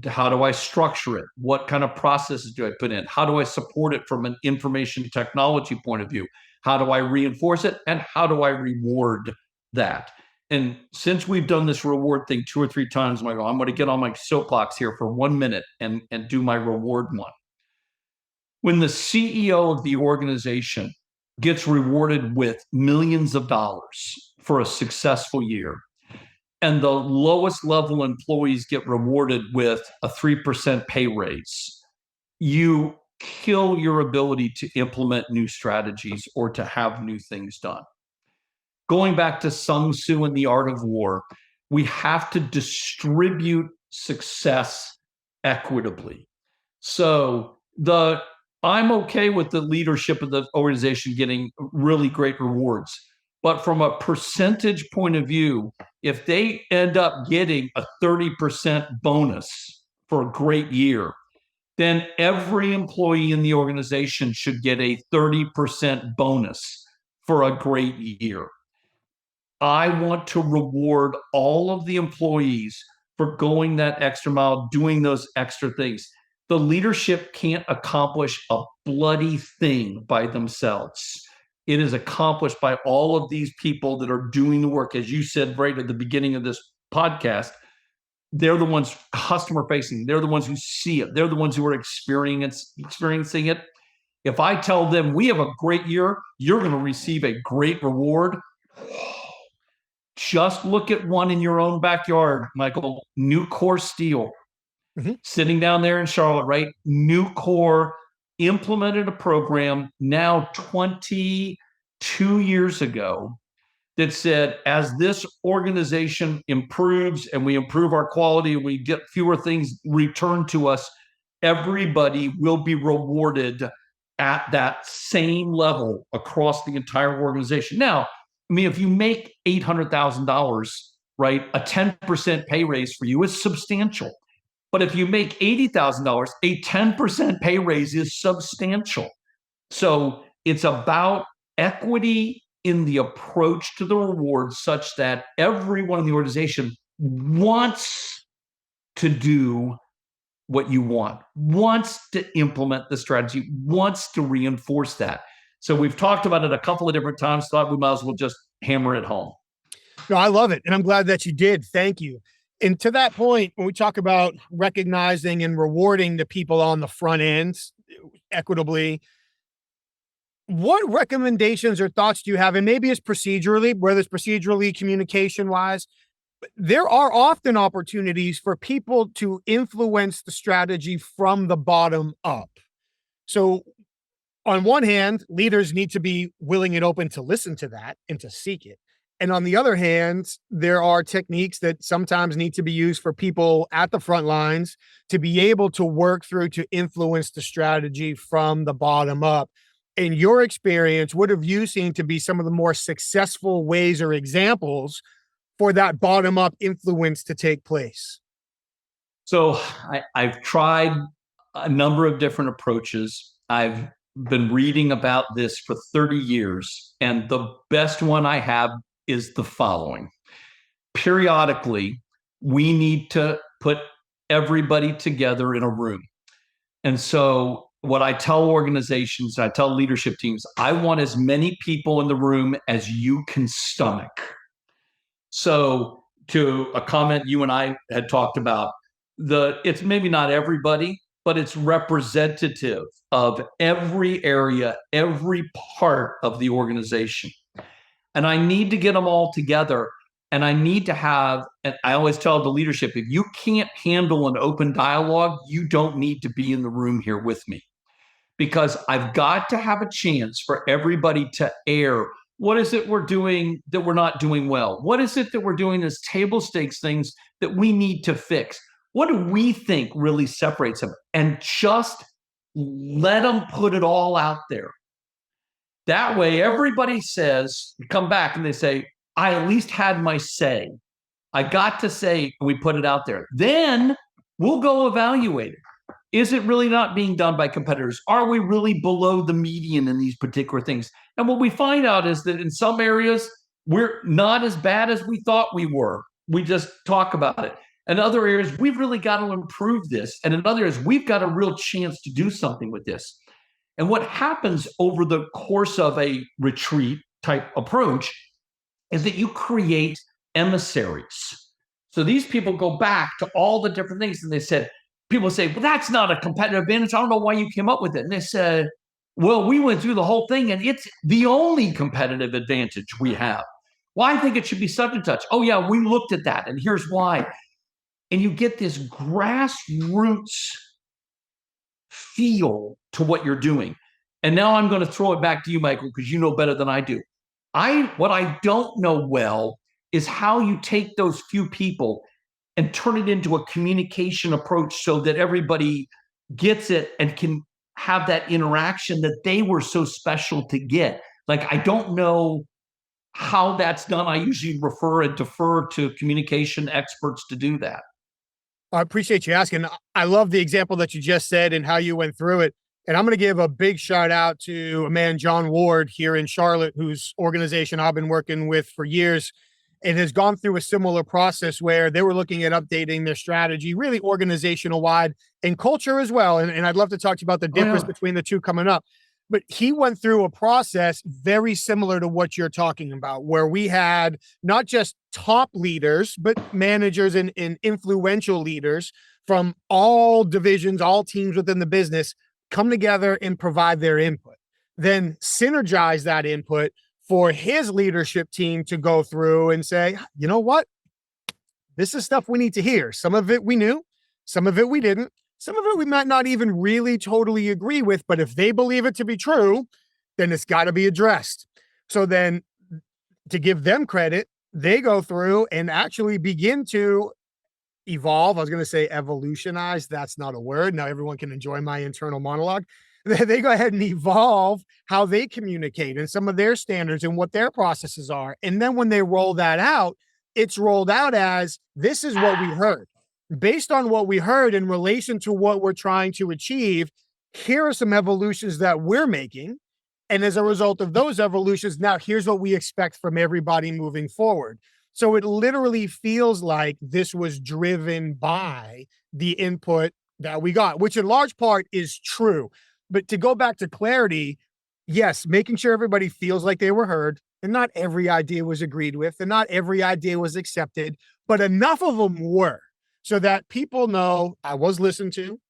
how do I structure it? What kind of processes do I put in? How do I support it from an information technology point of view? How do I reinforce it? And how do I reward that? And since we've done this reward thing 2 or 3 times, Michael, I'm going to get on my soapbox here for 1 minute and do my reward one. When the CEO of the organization gets rewarded with millions of dollars for a successful year, and the lowest level employees get rewarded with a 3% pay raise, you kill your ability to implement new strategies or to have new things done. Going back to Sun Tzu and the Art of War, we have to distribute success equitably. So I'm okay with the leadership of the organization getting really great rewards. But from a percentage point of view, if they end up getting a 30% bonus for a great year, then every employee in the organization should get a 30% bonus for a great year. I want to reward all of the employees for going that extra mile, doing those extra things. The leadership can't accomplish a bloody thing by themselves. It is accomplished by all of these people that are doing the work. As you said right at the beginning of this podcast, they're the ones customer facing. They're the ones who see it. They're the ones who are experiencing it. If I tell them we have a great year, you're going to receive a great reward. Just look at one in your own backyard, Michael. Nucor Steel, sitting down there in Charlotte, right? Nucor implemented a program now 22 years ago that said, as this organization improves and we improve our quality, we get fewer things returned to us, everybody will be rewarded at that same level across the entire organization. Now, I mean, if you make $800,000, right, a 10% pay raise for you is substantial. But if you make $80,000, a 10% pay raise is substantial. So it's about equity in the approach to the reward such that everyone in the organization wants to do what you want, wants to implement the strategy, wants to reinforce that. So we've talked about it a couple of different times, thought we might as well just hammer it home. No, I love it. And I'm glad that you did. Thank you. And to that point, when we talk about recognizing and rewarding the people on the front end equitably, what recommendations or thoughts do you have? And maybe it's procedurally, whether it's procedurally, communication wise, but there are often opportunities for people to influence the strategy from the bottom up. So on one hand, leaders need to be willing and open to listen to that and to seek it. And on the other hand, there are techniques that sometimes need to be used for people at the front lines to be able to work through to influence the strategy from the bottom up. in your experience, what have you seen to be some of the more successful ways or examples for that bottom up influence to take place? So I've tried a number of different approaches. I've been reading about this for 30 years, and the best one I have is the following. Periodically, we need to put everybody together in a room. And so, what I tell organizations, I tell leadership teams, I want as many people in the room as you can stomach. So, to a comment you and I had talked about, it's maybe not everybody, but it's representative of every area, every part of the organization. And I need to get them all together. And I need to have, and I always tell the leadership, if you can't handle an open dialogue, you don't need to be in the room here with me. Because I've got to have a chance for everybody to air. What is it we're doing that we're not doing well? What is it that we're doing as table stakes things that we need to fix? What do we think really separates them? And just let them put it all out there. That way, everybody says, come back and they say, I at least had my say. I got to say, we put it out there. Then we'll go evaluate it. Is it really not being done by competitors? Are we really below the median in these particular things? And what we find out is that in some areas, we're not as bad as we thought we were. We just talk about it. In other areas, we've really got to improve this. And in other areas, we've got a real chance to do something with this. And what happens over the course of a retreat type approach is that you create emissaries. So these people go back to all the different things and they said, people say, well, that's not a competitive advantage. I don't know why you came up with it. And they said, well, we went through the whole thing and it's the only competitive advantage we have. Well, I think it should be such and such. Oh, yeah, we looked at that and here's why. And you get this grassroots feel to what you're doing. And now I'm going to throw it back to you, Michael, because you know better than I do. What I don't know well is how you take those few people and turn it into a communication approach so that everybody gets it and can have that interaction that they were so special to get. Like, I don't know how that's done. I usually refer and defer to communication experts to do that. I appreciate you asking. I love the example that you just said and how you went through it. And I'm going to give a big shout out to a man, John Ward, here in Charlotte, whose organization I've been working with for years. It has gone through a similar process where they were looking at updating their strategy, really organizational wide and culture as well. And I'd love to talk to you about the difference between the two coming up. But he went through a process very similar to what you're talking about, where we had not just top leaders, but managers and influential leaders from all divisions, all teams within the business come together and provide their input, then synergize that input for his leadership team to go through and say, you know what? This is stuff we need to hear. Some of it we knew, some of it we didn't. Some of it we might not even really totally agree with, but if they believe it to be true, then it's got to be addressed. So then to give them credit, they go through and actually begin to evolve. I was going to say evolutionize. That's not a word. Now everyone can enjoy my internal monologue. They go ahead and evolve how they communicate and some of their standards and what their processes are. And then when they roll that out, it's rolled out as this is what we heard. Based on what we heard in relation to what we're trying to achieve, here are some evolutions that we're making. And as a result of those evolutions, now here's what we expect from everybody moving forward. So it literally feels like this was driven by the input that we got, which in large part is true. But to go back to clarity, yes, making sure everybody feels like they were heard, and not every idea was agreed with, and not every idea was accepted, but enough of them were. So that people know I was listened to,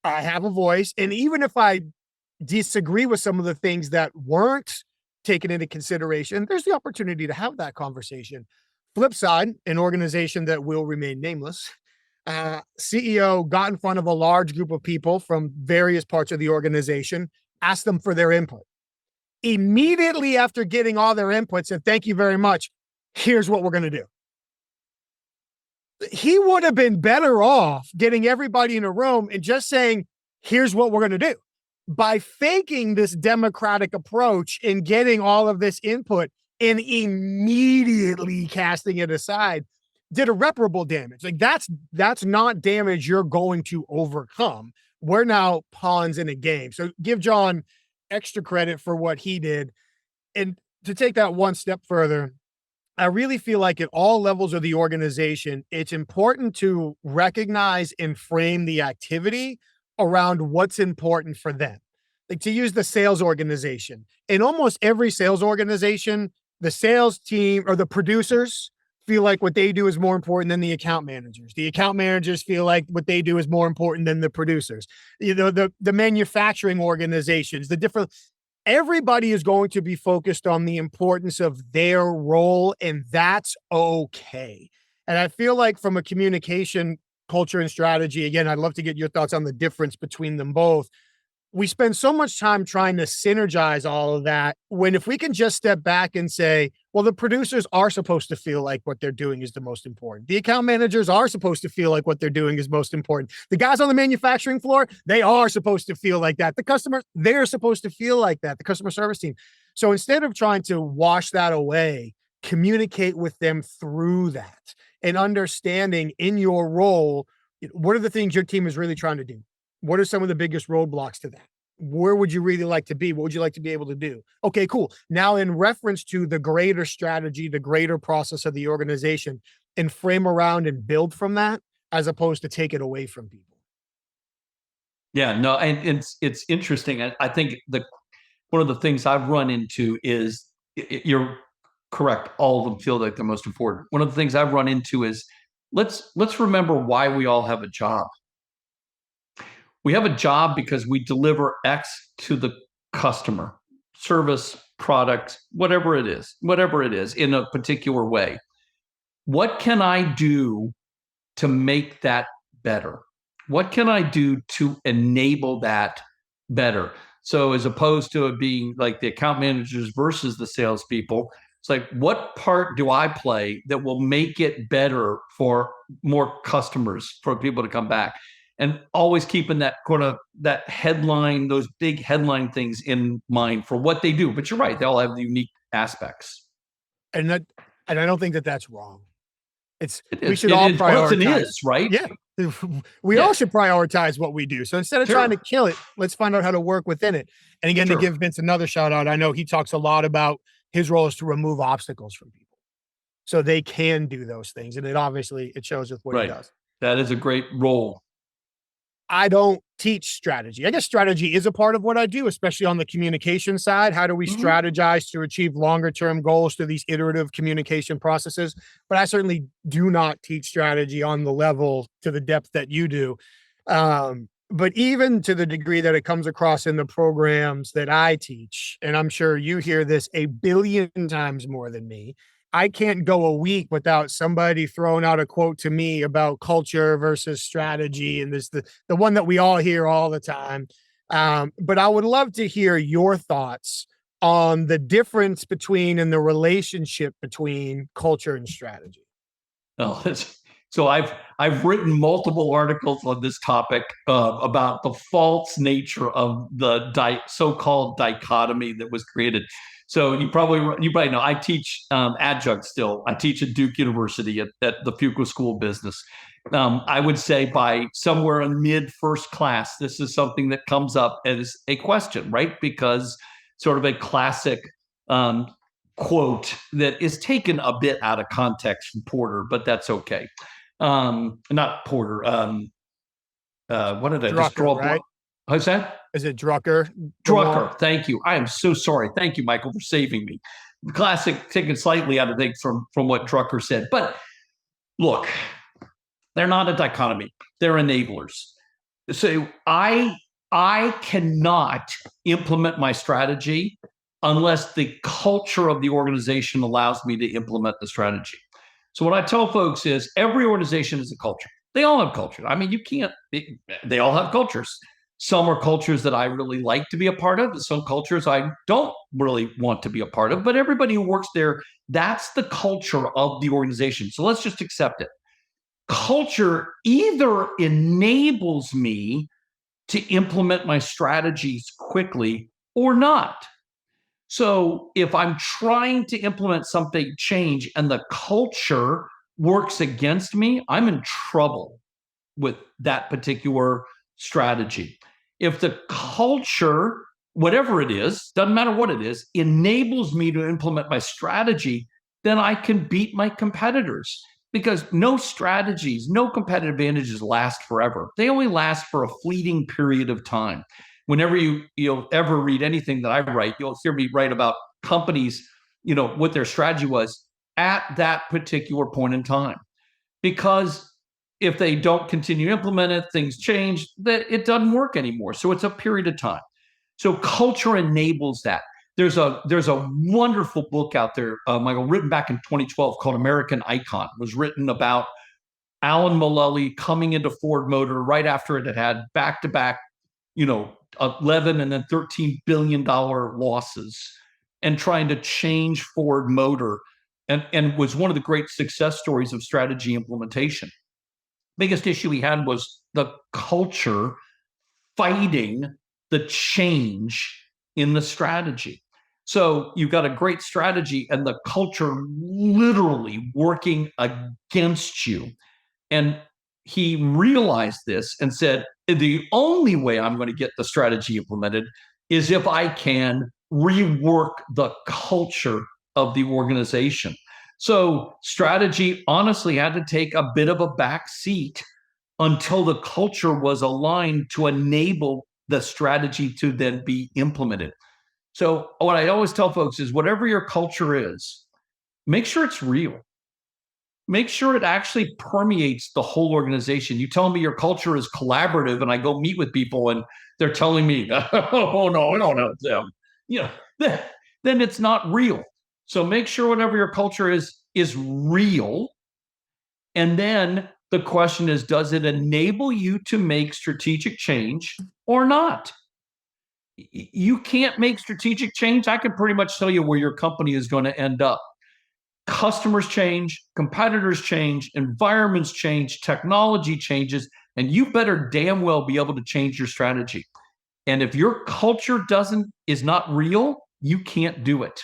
I have a voice. And even if I disagree with some of the things that weren't taken into consideration, there's the opportunity to have that conversation. Flip side, an organization that will remain nameless, CEO got in front of a large group of people from various parts of the organization, asked them for their input. Immediately after getting all their input, said, thank you very much. Here's what we're going to do. He would have been better off getting everybody in a room and just saying, here's what we're going to do. by faking this democratic approach and getting all of this input and immediately casting it aside did irreparable damage. Like that's not damage you're going to overcome. We're now pawns in a game. So give John extra credit for what he did. And to take that one step further, I really feel like at all levels of the organization, it's important to recognize and frame the activity around what's important for them. Like to use the sales organization. In almost every sales organization, the sales team or the producers feel like what they do is more important than the account managers. The account managers feel like what they do is more important than the producers. You know, the manufacturing organizations, the different everybody is going to be focused on the importance of their role, and that's okay. And I feel like from a communication culture and strategy, again, I'd love to get your thoughts on the difference between them both. We spend so much time trying to synergize all of that when if we can just step back and say, well, the producers are supposed to feel like what they're doing is the most important. The account managers are supposed to feel like what they're doing is most important. The guys on the manufacturing floor, they are supposed to feel like that. The customers, they're supposed to feel like that. The customer service team. So instead of trying to wash that away, communicate with them through that and understanding in your role, what are the things your team is really trying to do? What are some of the biggest roadblocks to that? Where would you really like to be? What would you like to be able to do? Okay, cool. Now, in reference to the greater strategy, the greater process of the organization, and frame around and build from that, as opposed to take it away from people. Yeah, no, and it's interesting. I think one of the things I've run into is you're correct. All of them feel like they're most important. One of the things I've run into is let's remember why we all have a job. We have a job because we deliver X to the customer, service, product, whatever it is in a particular way. What can I do to make that better? What can I do to enable that better? So as opposed to it being like the account managers versus the salespeople, it's like, what part do I play that will make it better for more customers, for people to come back? And always keeping that that headline, those big headline things in mind for what they do. But you're right, they all have the unique aspects. And I don't think that that's wrong. We It should all prioritize. is, right? Yeah. We all should prioritize what we do. So instead of trying to kill it, let's find out how to work within it. And again, to give Vince another shout out, I know he talks a lot about his role is to remove obstacles from people so they can do those things. And it shows with what he does. That is a great role. I don't teach strategy. I guess strategy is a part of what I do, especially on the communication side. How do we strategize to achieve longer term goals through these iterative communication processes? But I certainly do not teach strategy on the level to the depth that you do. But even to the degree that it comes across in the programs that I teach, and I'm sure you hear this a billion times more than me, I can't go a week without somebody throwing out a quote to me about culture versus strategy. And there's the one that we all hear all the time. But I would love to hear your thoughts on the difference between and the relationship between culture and strategy. Oh, so I've written multiple articles on this topic about the false nature of the so-called dichotomy that was created. So you probably know I teach adjunct still. I teach at Duke University at the Fuqua School of Business. I would say by somewhere in mid first class, this is something that comes up as a question, right? Because sort of a classic quote that is taken a bit out of context from Porter, but that's okay. Not Porter. What did I Drucker, just draw? Right? What's that? Is it Drucker? Drucker. Thank you. I am so sorry. Thank you, Michael, for saving me. Classic, taken slightly out of things from what Drucker said. But look, they're not a dichotomy. They're enablers. So I cannot implement my strategy unless the culture of the organization allows me to implement the strategy. So what I tell folks is every organization is a culture. They all have culture. I mean, they all have cultures. Some are cultures that I really like to be a part of, and some cultures I don't really want to be a part of. But everybody who works there, that's the culture of the organization. So let's just accept it. Culture either enables me to implement my strategies quickly or not. So if I'm trying to implement something change and the culture works against me, I'm in trouble with that particular strategy. If the culture, whatever it is, doesn't matter what it is, enables me to implement my strategy, then I can beat my competitors. Because no strategies, no competitive advantages last forever. They only last for a fleeting period of time. Whenever you'll ever read anything that I write, you'll hear me write about companies, what their strategy was at that particular point in time. Because if they don't continue to implement it, things change, that it doesn't work anymore. So it's a period of time. So culture enables that. There's a wonderful book out there, Michael, written back in 2012 called American Icon. It was written about Alan Mulally coming into Ford Motor right after it had back-to-back, 11 and then $13 billion losses, and trying to change Ford Motor, and was one of the great success stories of strategy implementation. Biggest issue he had was the culture fighting the change in the strategy. So you've got a great strategy and the culture literally working against you. And he realized this and said, the only way I'm going to get the strategy implemented is if I can rework the culture of the organization. So strategy honestly had to take a bit of a back seat until the culture was aligned to enable the strategy to then be implemented. So what I always tell folks is whatever your culture is, make sure it's real. Make sure it actually permeates the whole organization. You tell me your culture is collaborative and I go meet with people and they're telling me, oh no, I don't know them. Then it's not real. So make sure whatever your culture is real. And then the question is, does it enable you to make strategic change or not? You can't make strategic change. I can pretty much tell you where your company is going to end up. Customers change, competitors change, environments change, technology changes, and you better damn well be able to change your strategy. And if your culture is not real, you can't do it.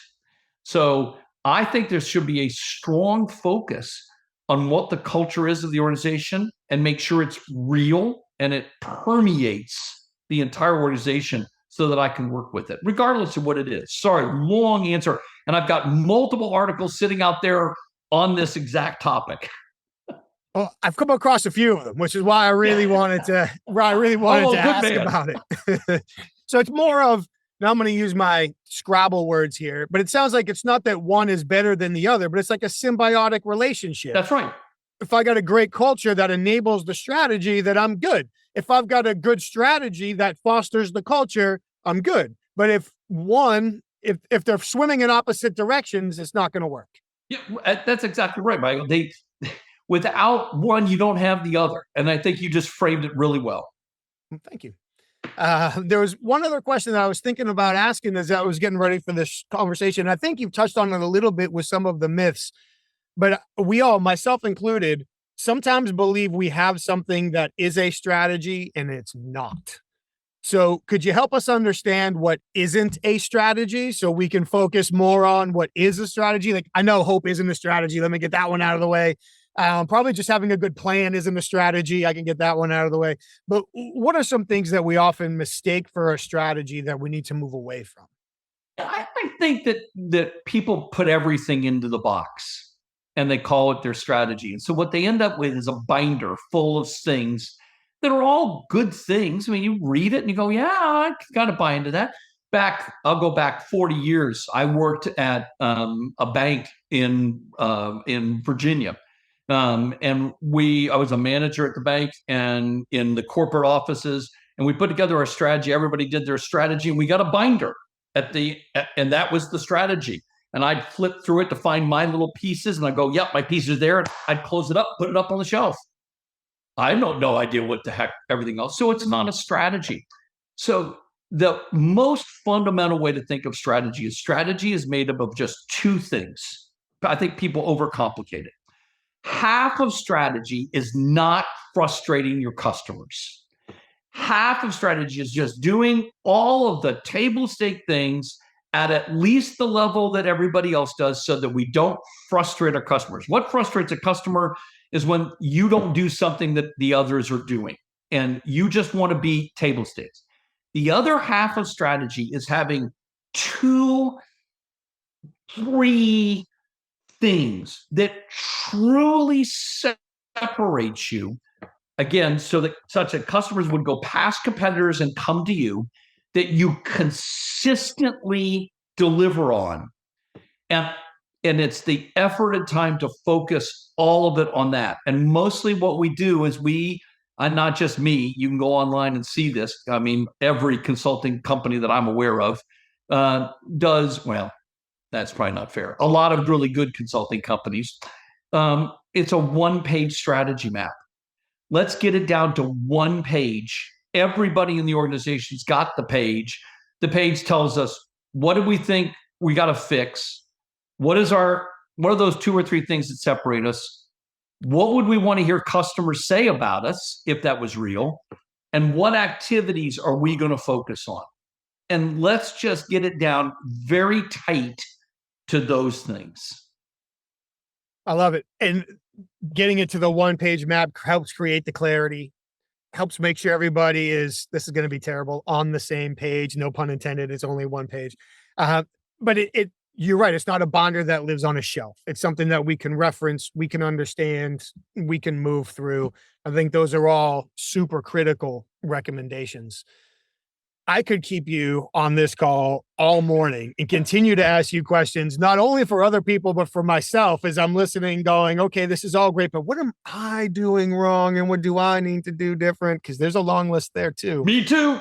So I think there should be a strong focus on what the culture is of the organization and make sure it's real and it permeates the entire organization so that I can work with it, regardless of what it is. Sorry, long answer. And I've got multiple articles sitting out there on this exact topic. Well, I've come across a few of them, which is why I really wanted to ask about it. So it's more of, now I'm going to use my Scrabble words here, but it sounds like it's not that one is better than the other, but it's like a symbiotic relationship. That's right. If I got a great culture that enables the strategy, that I'm good. If I've got a good strategy that fosters the culture, I'm good. But if they're swimming in opposite directions, it's not going to work. Yeah, that's exactly right, Michael. Without one, you don't have the other. And I think you just framed it really well. Thank you. There was one other question that I was thinking about asking as I was getting ready for this conversation. I think you've touched on it a little bit with some of the myths, but we all, myself included, sometimes believe we have something that is a strategy and it's not. So could you help us understand what isn't a strategy so we can focus more on what is a strategy? Like, I know hope isn't a strategy. Let me get that one out of the way. Probably just having a good plan isn't a strategy. I can get that one out of the way. But what are some things that we often mistake for a strategy that we need to move away from? I think that people put everything into the box and they call it their strategy. And so what they end up with is a binder full of things that are all good things. I mean, you read it and you go, yeah, I got to buy into that. I'll go back 40 years. I worked at a bank in Virginia. I was a manager at the bank and in the corporate offices, and we put together our strategy. Everybody did their strategy, and we got a binder and that was the strategy. And I'd flip through it to find my little pieces, and I go, yep, my pieces are there. And I'd close it up, put it up on the shelf. I have no idea what the heck everything else. So it's not a strategy. So the most fundamental way to think of strategy is made up of just two things. I think people overcomplicate it. Half of strategy is not frustrating your customers. Half of strategy is just doing all of the table stake things at least the level that everybody else does so that we don't frustrate our customers. What frustrates a customer is when you don't do something that the others are doing and you just want to be table stakes. The other half of strategy is having two, three things that truly separate you, again, so that such that customers would go past competitors and come to you, that you consistently deliver on. And it's the effort and time to focus all of it on that. And mostly what we do is and not just me, you can go online and see this. I mean, every consulting company that I'm aware of does, well, that's probably not fair. A lot of really good consulting companies. It's a one-page strategy map. Let's get it down to one page. Everybody in the organization's got the page. The page tells us, what do we think we got to fix? What are those two or three things that separate us? What would we want to hear customers say about us if that was real? And what activities are we going to focus on? And let's just get it down very tight to those things. I love it. And getting it to the one-page map helps create the clarity, helps make sure everybody this is going to be terrible, on the same page. No pun intended. It's only one page. But you're right. It's not a binder that lives on a shelf. It's something that we can reference, we can understand, we can move through. I think those are all super critical recommendations. I could keep you on this call all morning and continue to ask you questions, not only for other people, but for myself as I'm listening, going, okay, this is all great, but what am I doing wrong? And what do I need to do different? Because there's a long list there too. Me too.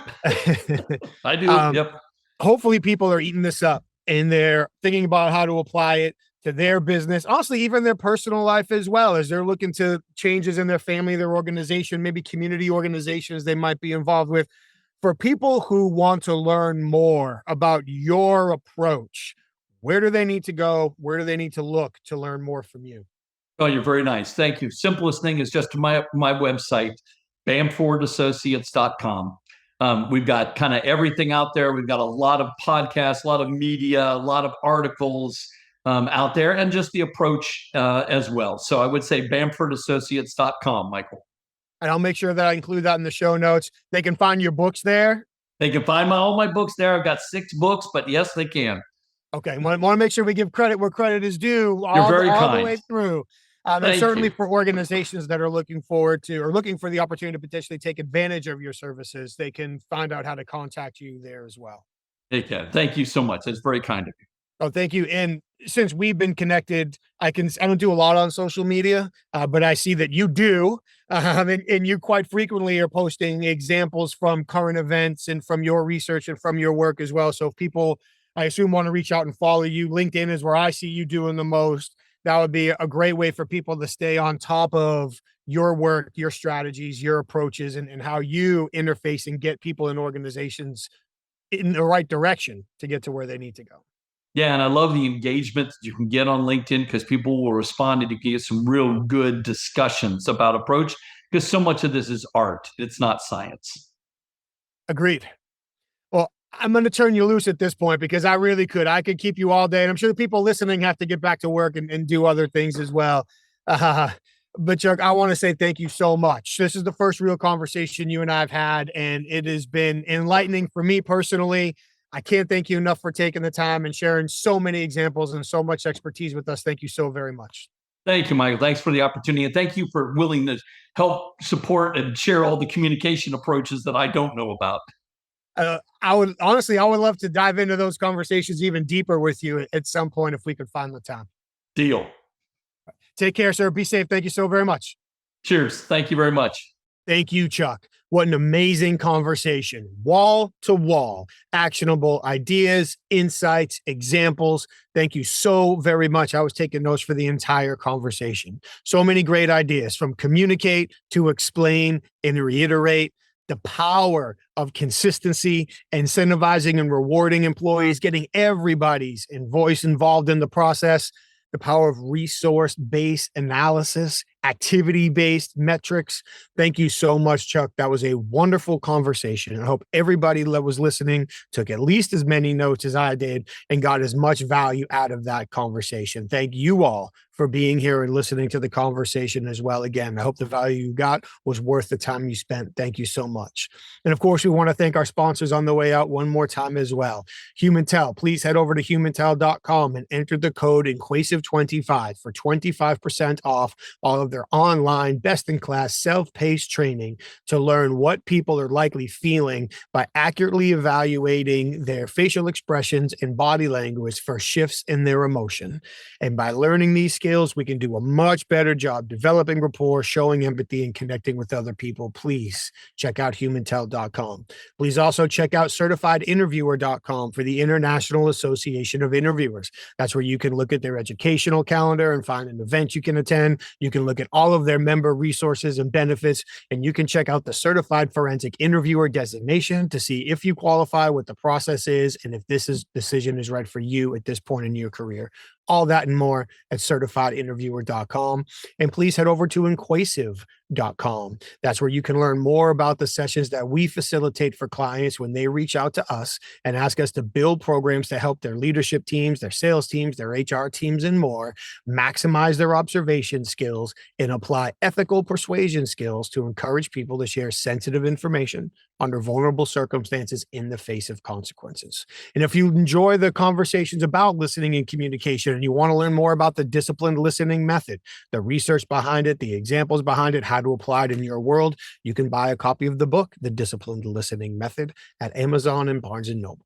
I do. Yep. Hopefully people are eating this up and they're thinking about how to apply it to their business, honestly, even their personal life as well, as they're looking to changes in their family, their organization, maybe community organizations they might be involved with. For people who want to learn more about your approach, where do they need to go? Where do they need to look to learn more from you? Oh, you're very nice. Thank you. Simplest thing is just my website, bamfordassociates.com. We've got kind of everything out there. We've got a lot of podcasts, a lot of media, a lot of articles out there, and just the approach as well. So I would say bamfordassociates.com, Michael. And I'll make sure that I include that in the show notes. They can find your books there. They can find all my books there. I've got 6 books, but yes, they can. Okay. Want to make sure we give credit where credit is due. You're very kind. All the way through. And certainly for organizations that are looking forward to or looking for the opportunity to potentially take advantage of your services, they can find out how to contact you there as well. They can. Thank you so much. That's very kind of you. Oh, thank you. And since we've been connected, I don't do a lot on social media, but I see that you do. And you quite frequently are posting examples from current events and from your research and from your work as well. So if people, I assume, want to reach out and follow you, LinkedIn is where I see you doing the most. That would be a great way for people to stay on top of your work, your strategies, your approaches, and how you interface and get people in organizations in the right direction to get to where they need to go. Yeah, and I love the engagement that you can get on LinkedIn because people will respond and you can get some real good discussions about approach because so much of this is art. It's not science. Agreed. Well, I'm going to turn you loose at this point because I really could. I could keep you all day. And I'm sure the people listening have to get back to work and do other things as well. But Chuck, I want to say thank you so much. This is the first real conversation you and I have had, and it has been enlightening for me personally. I can't thank you enough for taking the time and sharing so many examples and so much expertise with us. Thank you so very much. Thank you, Michael. Thanks for the opportunity. And thank you for willing to help support and share all the communication approaches that I don't know about. I would love to dive into those conversations even deeper with you at some point if we could find the time. Deal. Take care, sir. Be safe. Thank you so very much. Cheers. Thank you very much. Thank you, Chuck. What an amazing conversation. Wall to wall, actionable ideas, insights, examples. Thank you so very much. I was taking notes for the entire conversation. So many great ideas, from communicate to explain and reiterate. The power of consistency, incentivizing and rewarding employees, getting everybody's voice involved in the process. The power of resource-based analysis activity-based metrics. Thank you so much, Chuck. That was a wonderful conversation. I hope everybody that was listening took at least as many notes as I did and got as much value out of that conversation. Thank you all for being here and listening to the conversation as well. Again, I hope the value you got was worth the time you spent. Thank you so much. And of course, we want to thank our sponsors on the way out one more time as well. HumanTel, please head over to humantel.com and enter the code Inquasive25 for 25% off all of their online, best-in-class, self-paced training to learn what people are likely feeling by accurately evaluating their facial expressions and body language for shifts in their emotion. And by learning these skills, we can do a much better job developing rapport, showing empathy, and connecting with other people. Please check out humantel.com. Please also check out certifiedinterviewer.com for the International Association of Interviewers. That's where you can look at their educational calendar and find an event you can attend. You can look at all of their member resources and benefits, and you can check out the Certified Forensic Interviewer designation to see if you qualify, what the process is, and if this decision is right for you at this point in your career. All that and more at certifiedinterviewer.com. And please head over to Inquasive.com. That's where you can learn more about the sessions that we facilitate for clients when they reach out to us and ask us to build programs to help their leadership teams, their sales teams, their HR teams, and more maximize their observation skills and apply ethical persuasion skills to encourage people to share sensitive information under vulnerable circumstances in the face of consequences. And if you enjoy the conversations about listening and communication and you want to learn more about the disciplined listening method, the research behind it, the examples behind it, how to apply it in your world, you can buy a copy of the book, The Disciplined Listening Method, at Amazon and Barnes & Noble.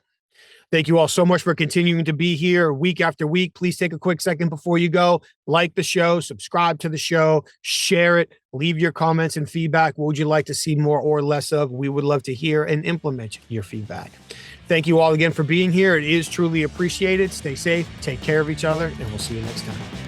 Thank you all so much for continuing to be here week after week. Please take a quick second before you go. Like the show, subscribe to the show, share it, leave your comments and feedback. What would you like to see more or less of? We would love to hear and implement your feedback. Thank you all again for being here. It is truly appreciated. Stay safe, take care of each other, and we'll see you next time.